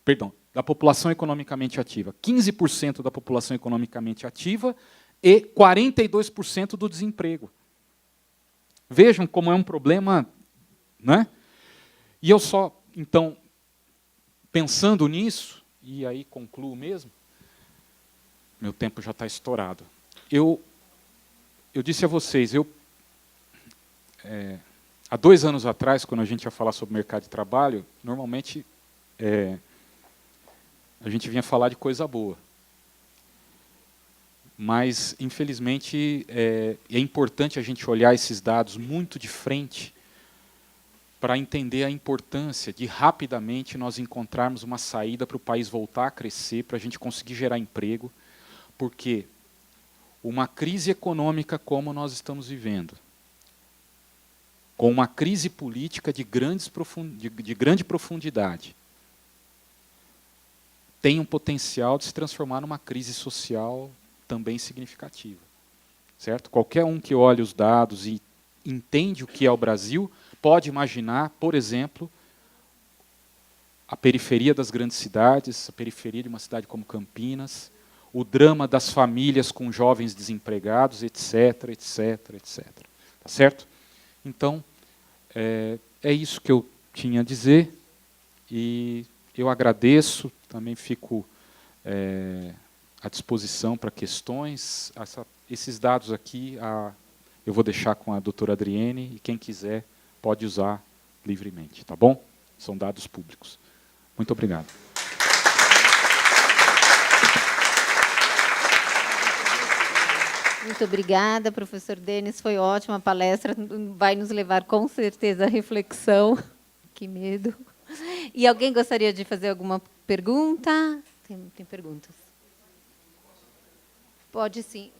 S2: Perdão, da população economicamente ativa. 15% da população economicamente ativa e 42% do desemprego. Vejam como é um problema, né? E eu só, então, pensando nisso, e aí concluo mesmo, meu tempo já está estourado. Eu disse a vocês, há 2 anos atrás, quando a gente ia falar sobre mercado de trabalho, normalmente a gente vinha falar de coisa boa. Mas, infelizmente, é importante a gente olhar esses dados muito de frente para entender a importância de, rapidamente, nós encontrarmos uma saída para o país voltar a crescer, para a gente conseguir gerar emprego, porque uma crise econômica como nós estamos vivendo, com uma crise política de grande profundidade, tem um potencial de se transformar numa crise social também significativa. Certo? Qualquer um que olhe os dados e entende o que é o Brasil, pode imaginar, por exemplo, a periferia das grandes cidades, a periferia de uma cidade como Campinas, o drama das famílias com jovens desempregados, etc, etc, etc. Tá certo? Então, é isso que eu tinha a dizer, e eu agradeço, também fico à disposição para questões. Esses dados aqui eu vou deixar com a doutora Adriene, e quem quiser pode usar livremente, tá bom? São dados públicos. Muito obrigado.
S1: Muito obrigada, professor Denis. Foi ótima a palestra. Vai nos levar, com certeza, à reflexão. Que medo. E alguém gostaria de fazer alguma pergunta? Tem perguntas? Pode sim.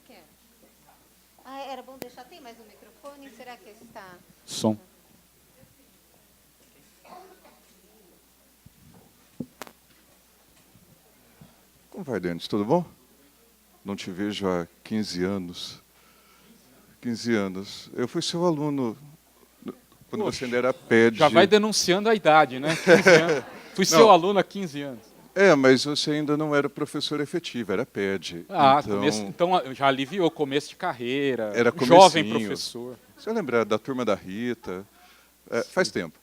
S1: Era bom deixar. Tem mais um microfone? Será que está...
S2: Som.
S3: Como vai, Denis? Tudo bom? Não te vejo há 15 anos. 15 anos. Eu fui seu aluno quando você ainda era PED.
S2: Já vai denunciando a idade, né? 15 anos. Fui seu aluno há 15 anos.
S3: Mas você ainda não era professor efetivo, era PED.
S2: Então já aliviou, começo de carreira,
S3: era
S2: jovem professor.
S3: Você lembra da turma da Rita? Faz tempo.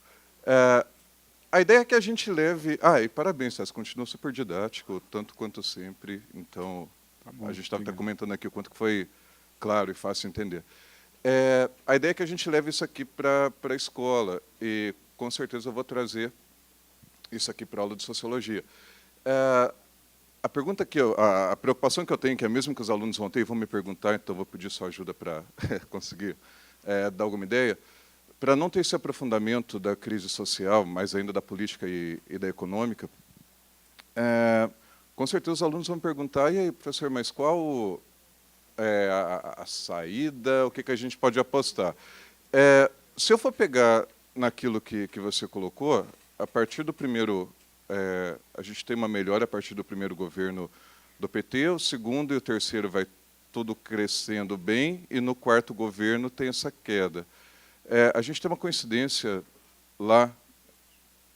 S3: A ideia é que a gente leve... e parabéns, você continua super didático, tanto quanto sempre. Então, tá bom, a gente estava comentando aqui o quanto que foi claro e fácil entender. A ideia é que a gente leve isso aqui para a escola, e com certeza eu vou trazer isso aqui para a aula de Sociologia. a pergunta a preocupação que eu tenho, que é mesmo que os alunos vão ter e vão me perguntar, então vou pedir sua ajuda para conseguir dar alguma ideia, para não ter esse aprofundamento da crise social, mais ainda da política e da econômica, com certeza os alunos vão perguntar, e aí, professor, mas qual é a saída, o que a gente pode apostar? Se eu for pegar naquilo que você colocou, a partir do primeiro, a gente tem uma melhora a partir do primeiro governo do PT, o segundo e o terceiro vai tudo crescendo bem, e no quarto governo tem essa queda. A gente tem uma coincidência lá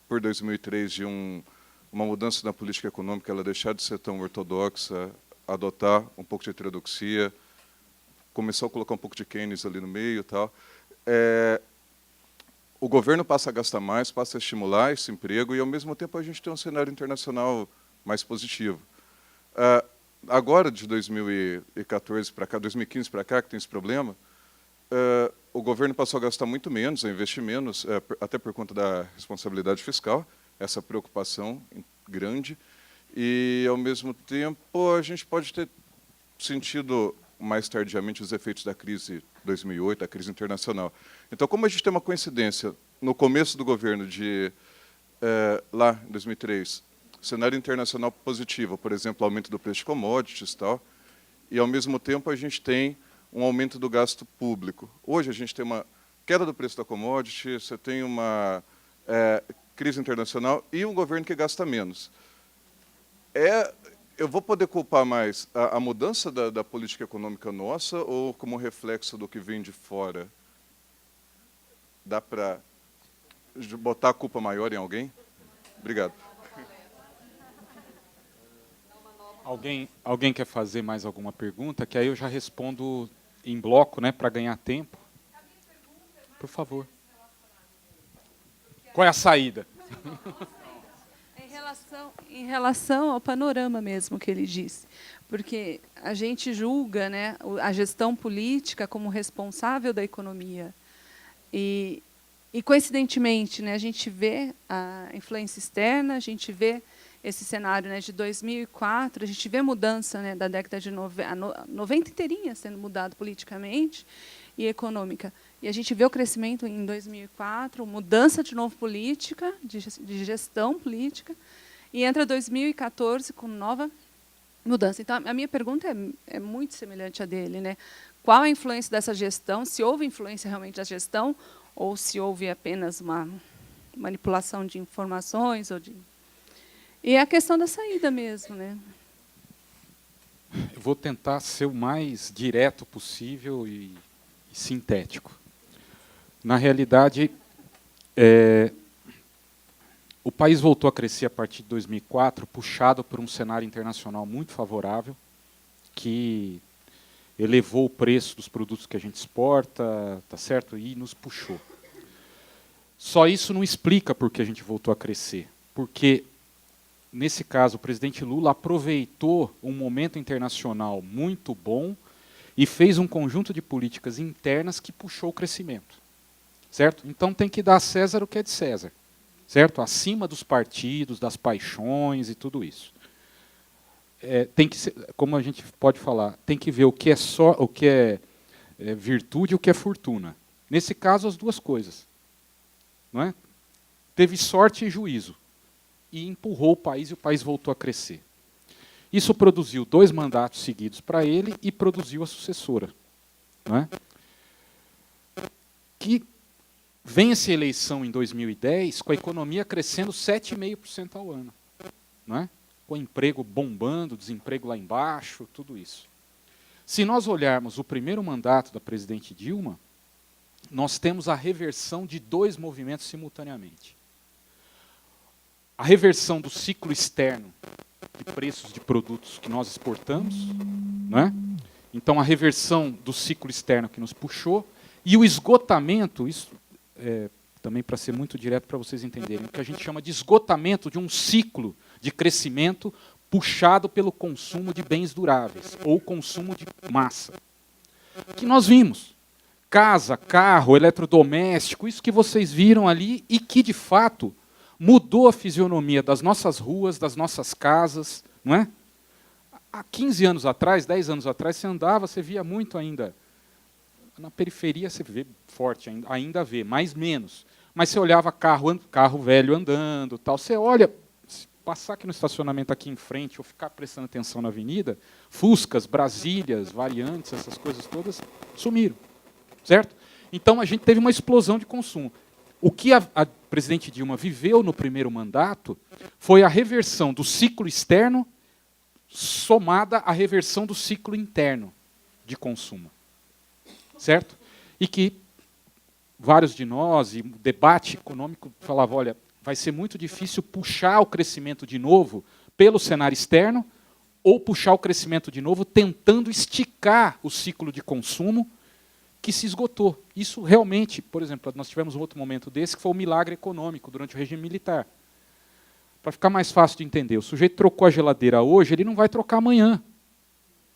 S3: por 2003 de uma mudança na política econômica, ela deixar de ser tão ortodoxa, adotar um pouco de heterodoxia, começou a colocar um pouco de Keynes ali no meio e tal. O governo passa a gastar mais, passa a estimular esse emprego, e, ao mesmo tempo, a gente tem um cenário internacional mais positivo. Agora, de 2014 para cá, 2015 para cá, que tem esse problema, o governo passou a gastar muito menos, a investir menos, até por conta da responsabilidade fiscal, essa preocupação grande, e, ao mesmo tempo, a gente pode ter sentido mais tardiamente os efeitos da crise 2008, a crise internacional. Então, como a gente tem uma coincidência no começo do governo de, lá em 2003, cenário internacional positivo, por exemplo, aumento do preço de commodities e tal, e, ao mesmo tempo, a gente tem um aumento do gasto público. Hoje, a gente tem uma queda do preço da commodity, você tem uma crise internacional e um governo que gasta menos. Eu vou poder culpar mais a mudança da política econômica nossa ou como reflexo do que vem de fora? Dá para botar a culpa maior em alguém? Obrigado.
S2: Alguém quer fazer mais alguma pergunta? Que aí eu já respondo em bloco, né, para ganhar tempo. Por favor. Qual é a saída?
S4: Em relação ao panorama mesmo que ele disse, porque a gente julga, né, a gestão política como responsável da economia e coincidentemente, né, a gente vê a influência externa, a gente vê esse cenário, né, de 2004, a gente vê mudança, né, da década de 90 inteirinha sendo mudado politicamente e econômica. E a gente vê o crescimento em 2004, mudança de novo política, de gestão política, e entra 2014 com nova mudança. Então, a minha pergunta é muito semelhante à dele, né? Qual a influência dessa gestão, se houve influência realmente da gestão, ou se houve apenas uma manipulação de informações, e a questão da saída mesmo, né?
S2: Eu vou tentar ser o mais direto possível e sintético. Na realidade, o país voltou a crescer a partir de 2004, puxado por um cenário internacional muito favorável, que elevou o preço dos produtos que a gente exporta, tá certo? E nos puxou. Só isso não explica por que a gente voltou a crescer, porque, nesse caso, o presidente Lula aproveitou um momento internacional muito bom e fez um conjunto de políticas internas que puxou o crescimento. Certo? Então tem que dar a César o que é de César, certo? Acima dos partidos, das paixões e tudo isso. Tem que ser, como a gente pode falar, tem que ver o que é virtude e o que é fortuna. Nesse caso, as duas coisas, não é? Teve sorte e juízo e empurrou o país, e o país voltou a crescer. Isso produziu 2 mandatos seguidos para ele e produziu a sucessora, não é? Que vence a eleição em 2010 com a economia crescendo 7,5% ao ano, não é? Com o emprego bombando, desemprego lá embaixo, tudo isso. Se nós olharmos o primeiro mandato da presidente Dilma, nós temos a reversão de 2 movimentos simultaneamente. A reversão do ciclo externo de preços de produtos que nós exportamos, não é? Então, a reversão do ciclo externo que nos puxou, e o esgotamento, isso também para ser muito direto para vocês entenderem, o que a gente chama de esgotamento de um ciclo de crescimento puxado pelo consumo de bens duráveis, ou consumo de massa. Que nós vimos. Casa, carro, eletrodoméstico, isso que vocês viram ali, e que, de fato, mudou a fisionomia das nossas ruas, das nossas casas, não é? Há 15 anos atrás, 10 anos atrás, você andava, você via muito ainda. Na periferia você vê forte, ainda vê, mais menos. Mas você olhava carro velho andando, tal. Você olha, se passar aqui no estacionamento aqui em frente, ou ficar prestando atenção na avenida, Fuscas, Brasílias, variantes, essas coisas todas, sumiram. Certo? Então a gente teve uma explosão de consumo. O que a presidente Dilma viveu no primeiro mandato foi a reversão do ciclo externo somada à reversão do ciclo interno de consumo. Certo? E que vários de nós, e o debate econômico falava, olha, vai ser muito difícil puxar o crescimento de novo pelo cenário externo ou puxar o crescimento de novo tentando esticar o ciclo de consumo que se esgotou. Isso realmente, por exemplo, nós tivemos um outro momento desse, que foi o milagre econômico durante o regime militar. Para ficar mais fácil de entender, o sujeito trocou a geladeira hoje, ele não vai trocar amanhã.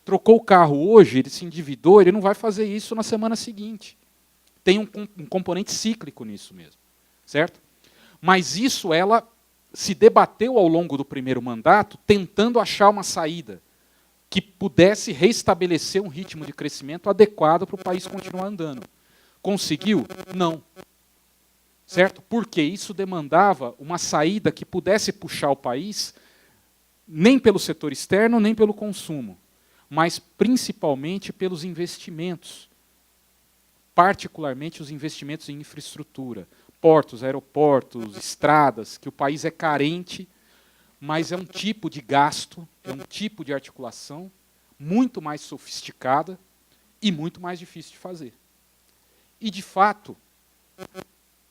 S2: Trocou o carro hoje, ele se endividou, ele não vai fazer isso na semana seguinte. Tem um componente cíclico nisso mesmo. Certo? Mas isso ela se debateu ao longo do primeiro mandato, tentando achar uma saída que pudesse reestabelecer um ritmo de crescimento adequado para o país continuar andando. Conseguiu? Não. Certo? Porque isso demandava uma saída que pudesse puxar o país nem pelo setor externo, nem pelo consumo, mas principalmente pelos investimentos, particularmente os investimentos em infraestrutura, portos, aeroportos, estradas, que o país é carente, mas é um tipo de gasto, é um tipo de articulação muito mais sofisticada e muito mais difícil de fazer. E, de fato,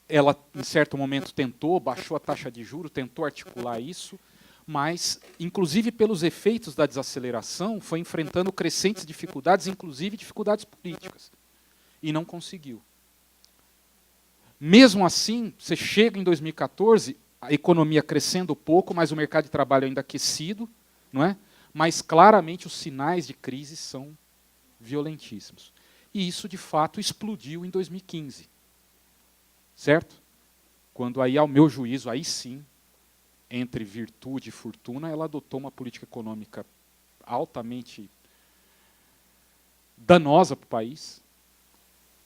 S2: ela, em certo momento, tentou, baixou a taxa de juros, tentou articular isso, mas, inclusive pelos efeitos da desaceleração, foi enfrentando crescentes dificuldades, inclusive dificuldades políticas, e não conseguiu. Mesmo assim, você chega em 2014, a economia crescendo pouco, mas o mercado de trabalho ainda aquecido, não é? Mas claramente os sinais de crise são violentíssimos. E isso, de fato, explodiu em 2015. Certo? Quando aí, ao meu juízo, aí sim, entre virtude e fortuna, ela adotou uma política econômica altamente danosa para o país,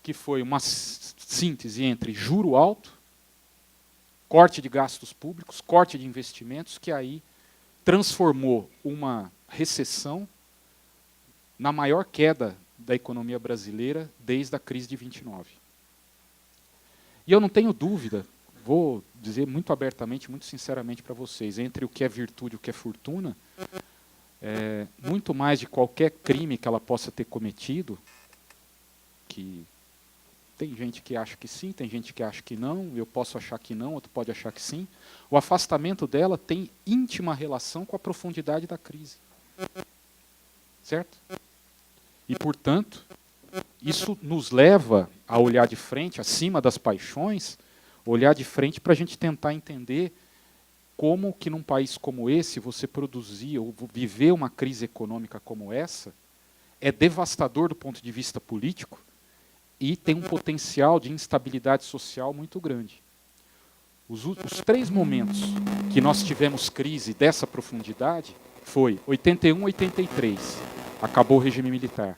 S2: que foi uma síntese entre juro alto, corte de gastos públicos, corte de investimentos, que aí transformou uma recessão na maior queda da economia brasileira desde a crise de 29. E eu não tenho dúvida, vou dizer muito abertamente, muito sinceramente para vocês, entre o que é virtude e o que é fortuna, muito mais de qualquer crime que ela possa ter cometido, que tem gente que acha que sim, tem gente que acha que não, eu posso achar que não, outro pode achar que sim. O afastamento dela tem íntima relação com a profundidade da crise. Certo? E, portanto, isso nos leva a olhar de frente, acima das paixões, olhar de frente para a gente tentar entender como que num país como esse, você produzir ou viver uma crise econômica como essa é devastador do ponto de vista político, e tem um potencial de instabilidade social muito grande. Os 3 momentos que nós tivemos crise dessa profundidade foi 81, 83, acabou o regime militar.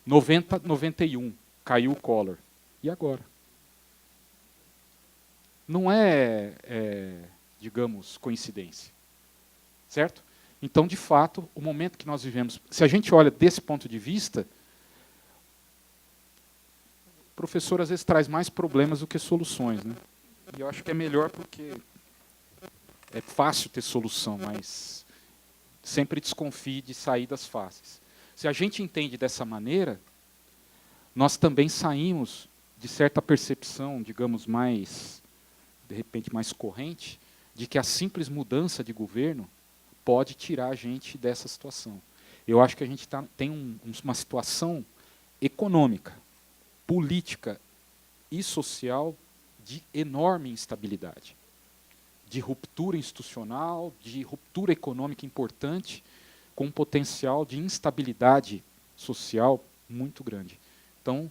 S2: 90, 91, caiu o Collor. E agora? Não é, digamos, coincidência. Certo? Então, de fato, o momento que nós vivemos, se a gente olha desse ponto de vista, o professor às vezes traz mais problemas do que soluções, né? E eu acho que é melhor porque é fácil ter solução, mas sempre desconfie de saídas fáceis. Se a gente entende dessa maneira, nós também saímos de certa percepção, digamos, mais, de repente, mais corrente, de que a simples mudança de governo pode tirar a gente dessa situação. Eu acho que a gente tem uma situação econômica, política e social de enorme instabilidade, de ruptura institucional, de ruptura econômica importante, com um potencial de instabilidade social muito grande. Então,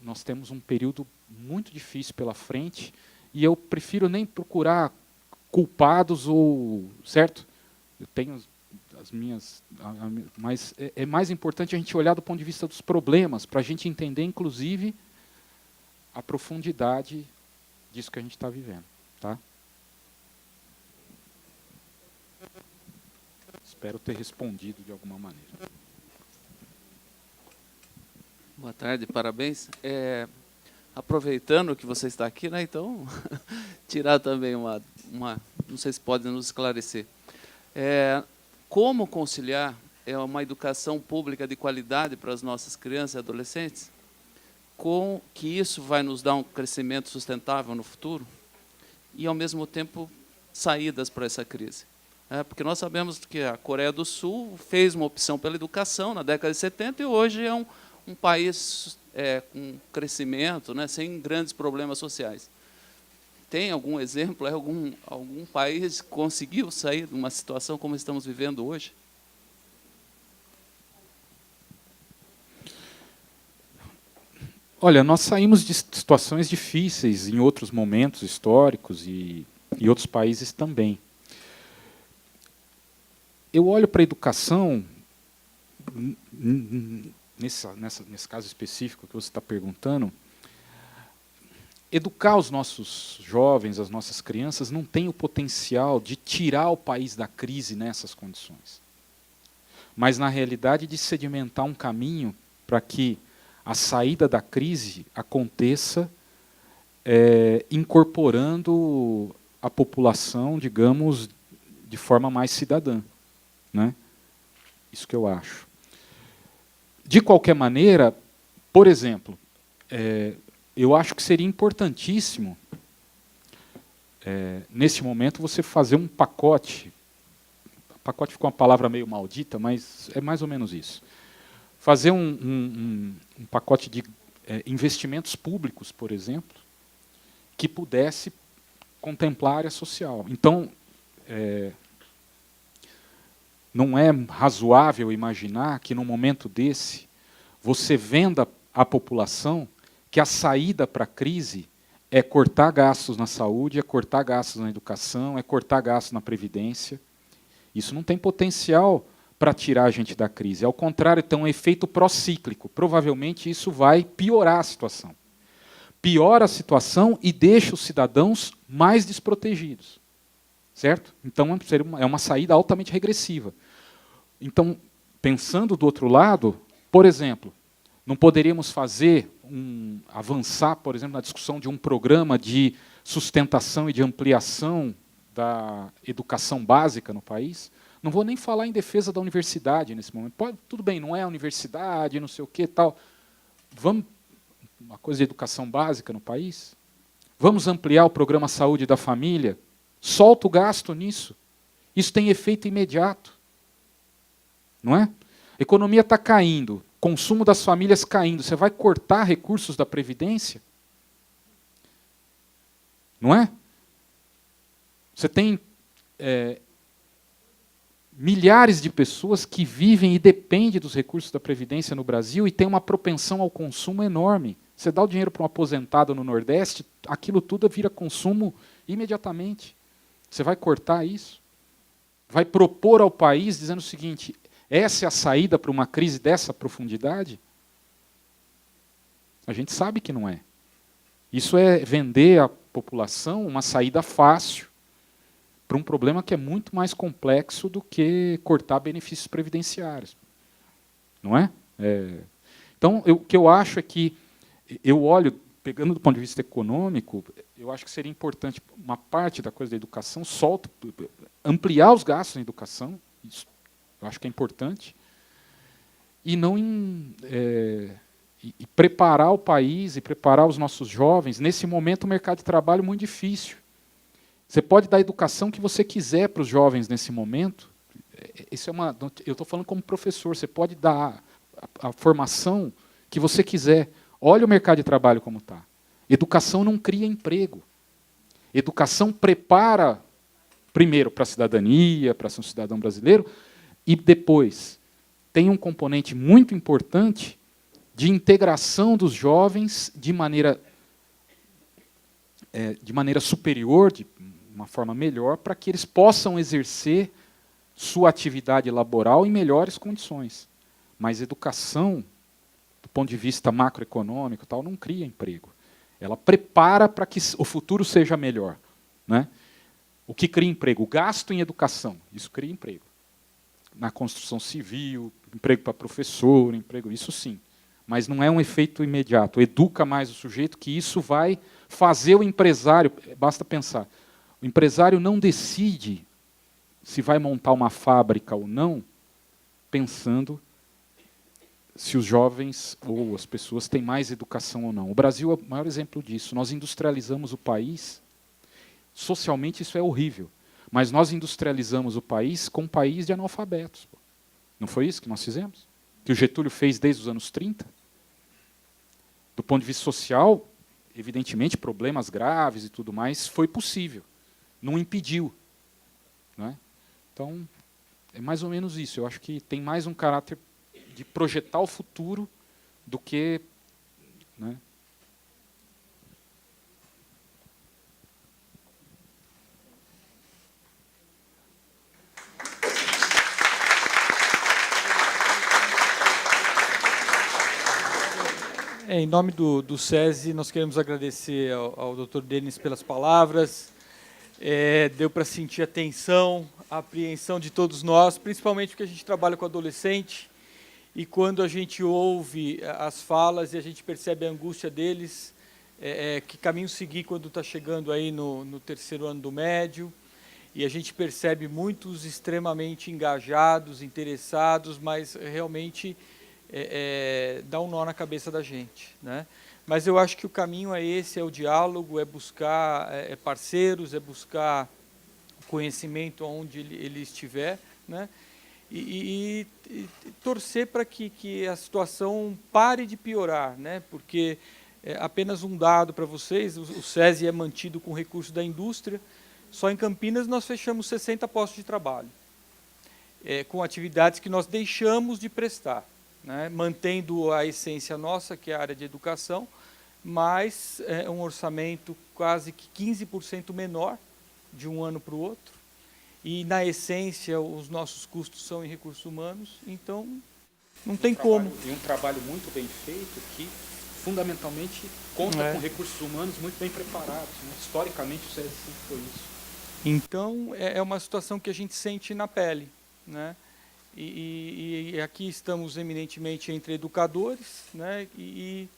S2: nós temos um período muito difícil pela frente, e eu prefiro nem procurar culpados, ou certo? Eu tenho mas é mais importante a gente olhar do ponto de vista dos problemas, para a gente entender, inclusive, a profundidade disso que a gente está vivendo. Tá? Espero ter respondido de alguma maneira.
S5: Boa tarde, parabéns. Aproveitando que você está aqui, né, então, tirar também não sei se pode nos esclarecer. Como conciliar uma educação pública de qualidade para as nossas crianças e adolescentes, com que isso vai nos dar um crescimento sustentável no futuro e, ao mesmo tempo, saídas para essa crise? Porque nós sabemos que a Coreia do Sul fez uma opção pela educação na década de 70 e hoje é um país com crescimento, né, sem grandes problemas sociais. Tem algum exemplo, algum país que conseguiu sair de uma situação como estamos vivendo hoje?
S2: Olha, nós saímos de situações difíceis em outros momentos históricos e outros países também. Eu olho para a educação, nesse caso específico que você está perguntando, educar os nossos jovens, as nossas crianças, não tem o potencial de tirar o país da crise nessas condições. Mas, na realidade, de sedimentar um caminho para que a saída da crise aconteça incorporando a população, digamos, de forma mais cidadã. Né? Isso que eu acho. De qualquer maneira, por exemplo, eu acho que seria importantíssimo, nesse momento, você fazer um pacote. Pacote ficou uma palavra meio maldita, mas é mais ou menos isso. Fazer um pacote de investimentos públicos, por exemplo, que pudesse contemplar a área social. Então, não é razoável imaginar que, num momento desse, você venda à população que a saída para a crise é cortar gastos na saúde, é cortar gastos na educação, é cortar gastos na previdência. Isso não tem potencial para tirar a gente da crise. Ao contrário, tem um efeito procíclico. Provavelmente isso vai piorar a situação. Piora a situação e deixa os cidadãos mais desprotegidos. Certo? Então, é uma saída altamente regressiva. Então, pensando do outro lado, por exemplo, não poderíamos avançar, por exemplo, na discussão de um programa de sustentação e de ampliação da educação básica no país? Não vou nem falar em defesa da universidade nesse momento. Tudo bem, não é a universidade, não sei o que, tal. Vamos, uma coisa de educação básica no país? Vamos ampliar o programa Saúde da Família? Solta o gasto nisso. Isso tem efeito imediato. Não é? A economia está caindo, consumo das famílias caindo. Você vai cortar recursos da Previdência? Não é? Você tem milhares de pessoas que vivem e dependem dos recursos da Previdência no Brasil e tem uma propensão ao consumo enorme. Você dá o dinheiro para um aposentado no Nordeste, aquilo tudo vira consumo imediatamente. Você vai cortar isso? Vai propor ao país dizendo o seguinte: essa é a saída para uma crise dessa profundidade? A gente sabe que não é. Isso é vender à população uma saída fácil para um problema que é muito mais complexo do que cortar benefícios previdenciários. Não é? Então, o que eu acho é que, eu olho, pegando do ponto de vista econômico, eu acho que seria importante, uma parte da coisa da educação, ampliar os gastos em educação, isso eu acho que é importante, e não e preparar o país e preparar os nossos jovens. Nesse momento, o mercado de trabalho é muito difícil. Você pode dar a educação que você quiser para os jovens nesse momento. Eu estou falando como professor, você pode dar a formação que você quiser. Olha o mercado de trabalho como está. Educação não cria emprego. Educação prepara, primeiro, para a cidadania, para ser um cidadão brasileiro, e depois tem um componente muito importante de integração dos jovens de maneira superior, de uma forma melhor, para que eles possam exercer sua atividade laboral em melhores condições. Mas educação, do ponto de vista macroeconômico, tal, não cria emprego. Ela prepara para que o futuro seja melhor, né? O que cria emprego? O gasto em educação, isso cria emprego. Na construção civil, emprego para professor, emprego, isso sim. Mas não é um efeito imediato. Educa mais o sujeito, que isso vai fazer o empresário, basta pensar, o empresário não decide se vai montar uma fábrica ou não, pensando se os jovens ou as pessoas têm mais educação ou não. O Brasil é o maior exemplo disso. Nós industrializamos o país, socialmente isso é horrível, mas nós industrializamos o país com um país de analfabetos. Não foi isso que nós fizemos? Que o Getúlio fez desde os anos 30? Do ponto de vista social, evidentemente, problemas graves e tudo mais, foi possível. Não impediu. Não é? Então, é mais ou menos isso. Eu acho que tem mais um caráter de projetar o futuro do que... Né?
S6: Em nome do SESI, nós queremos agradecer ao Dr. Denis pelas palavras. Deu para sentir a tensão, a apreensão de todos nós, principalmente porque a gente trabalha com adolescente, e quando a gente ouve as falas e a gente percebe a angústia deles, que caminho seguir quando está chegando aí no terceiro ano do médio, e a gente percebe muitos extremamente engajados, interessados, mas realmente dá um nó na cabeça da gente, né? Mas eu acho que o caminho é esse, é o diálogo, é buscar parceiros, é buscar conhecimento onde ele estiver, né? E torcer para que a situação pare de piorar, né? Porque apenas um dado para vocês, o SESI é mantido com recursos da indústria, só em Campinas nós fechamos 60 postos de trabalho, com atividades que nós deixamos de prestar, né, mantendo a essência nossa, que é a área de educação, mas um orçamento quase que 15% menor de um ano para o outro, e na essência os nossos custos são em recursos humanos, então não tem como.
S2: E um trabalho muito bem feito que, fundamentalmente, conta com recursos humanos muito bem preparados, né? Historicamente, o SESI sempre foi isso.
S6: Então, é uma situação que a gente sente na pele, né? E aqui estamos eminentemente entre educadores, né? E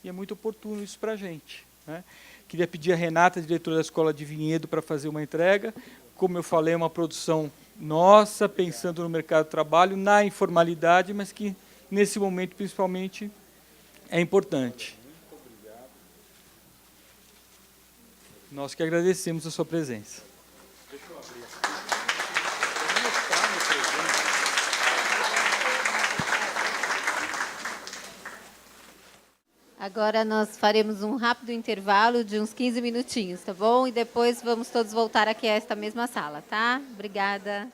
S6: é muito oportuno isso para a gente, né? Queria pedir a Renata, diretora da Escola de Vinhedo, para fazer uma entrega. Como eu falei, é uma produção nossa, pensando no mercado de trabalho, na informalidade, mas que, nesse momento, principalmente, é importante.
S2: Muito obrigado.
S6: Nós que agradecemos a sua presença.
S2: Deixa eu abrir aqui.
S1: Agora nós faremos um rápido intervalo de uns 15 minutinhos, tá bom? E depois vamos todos voltar aqui a esta mesma sala, tá? Obrigada.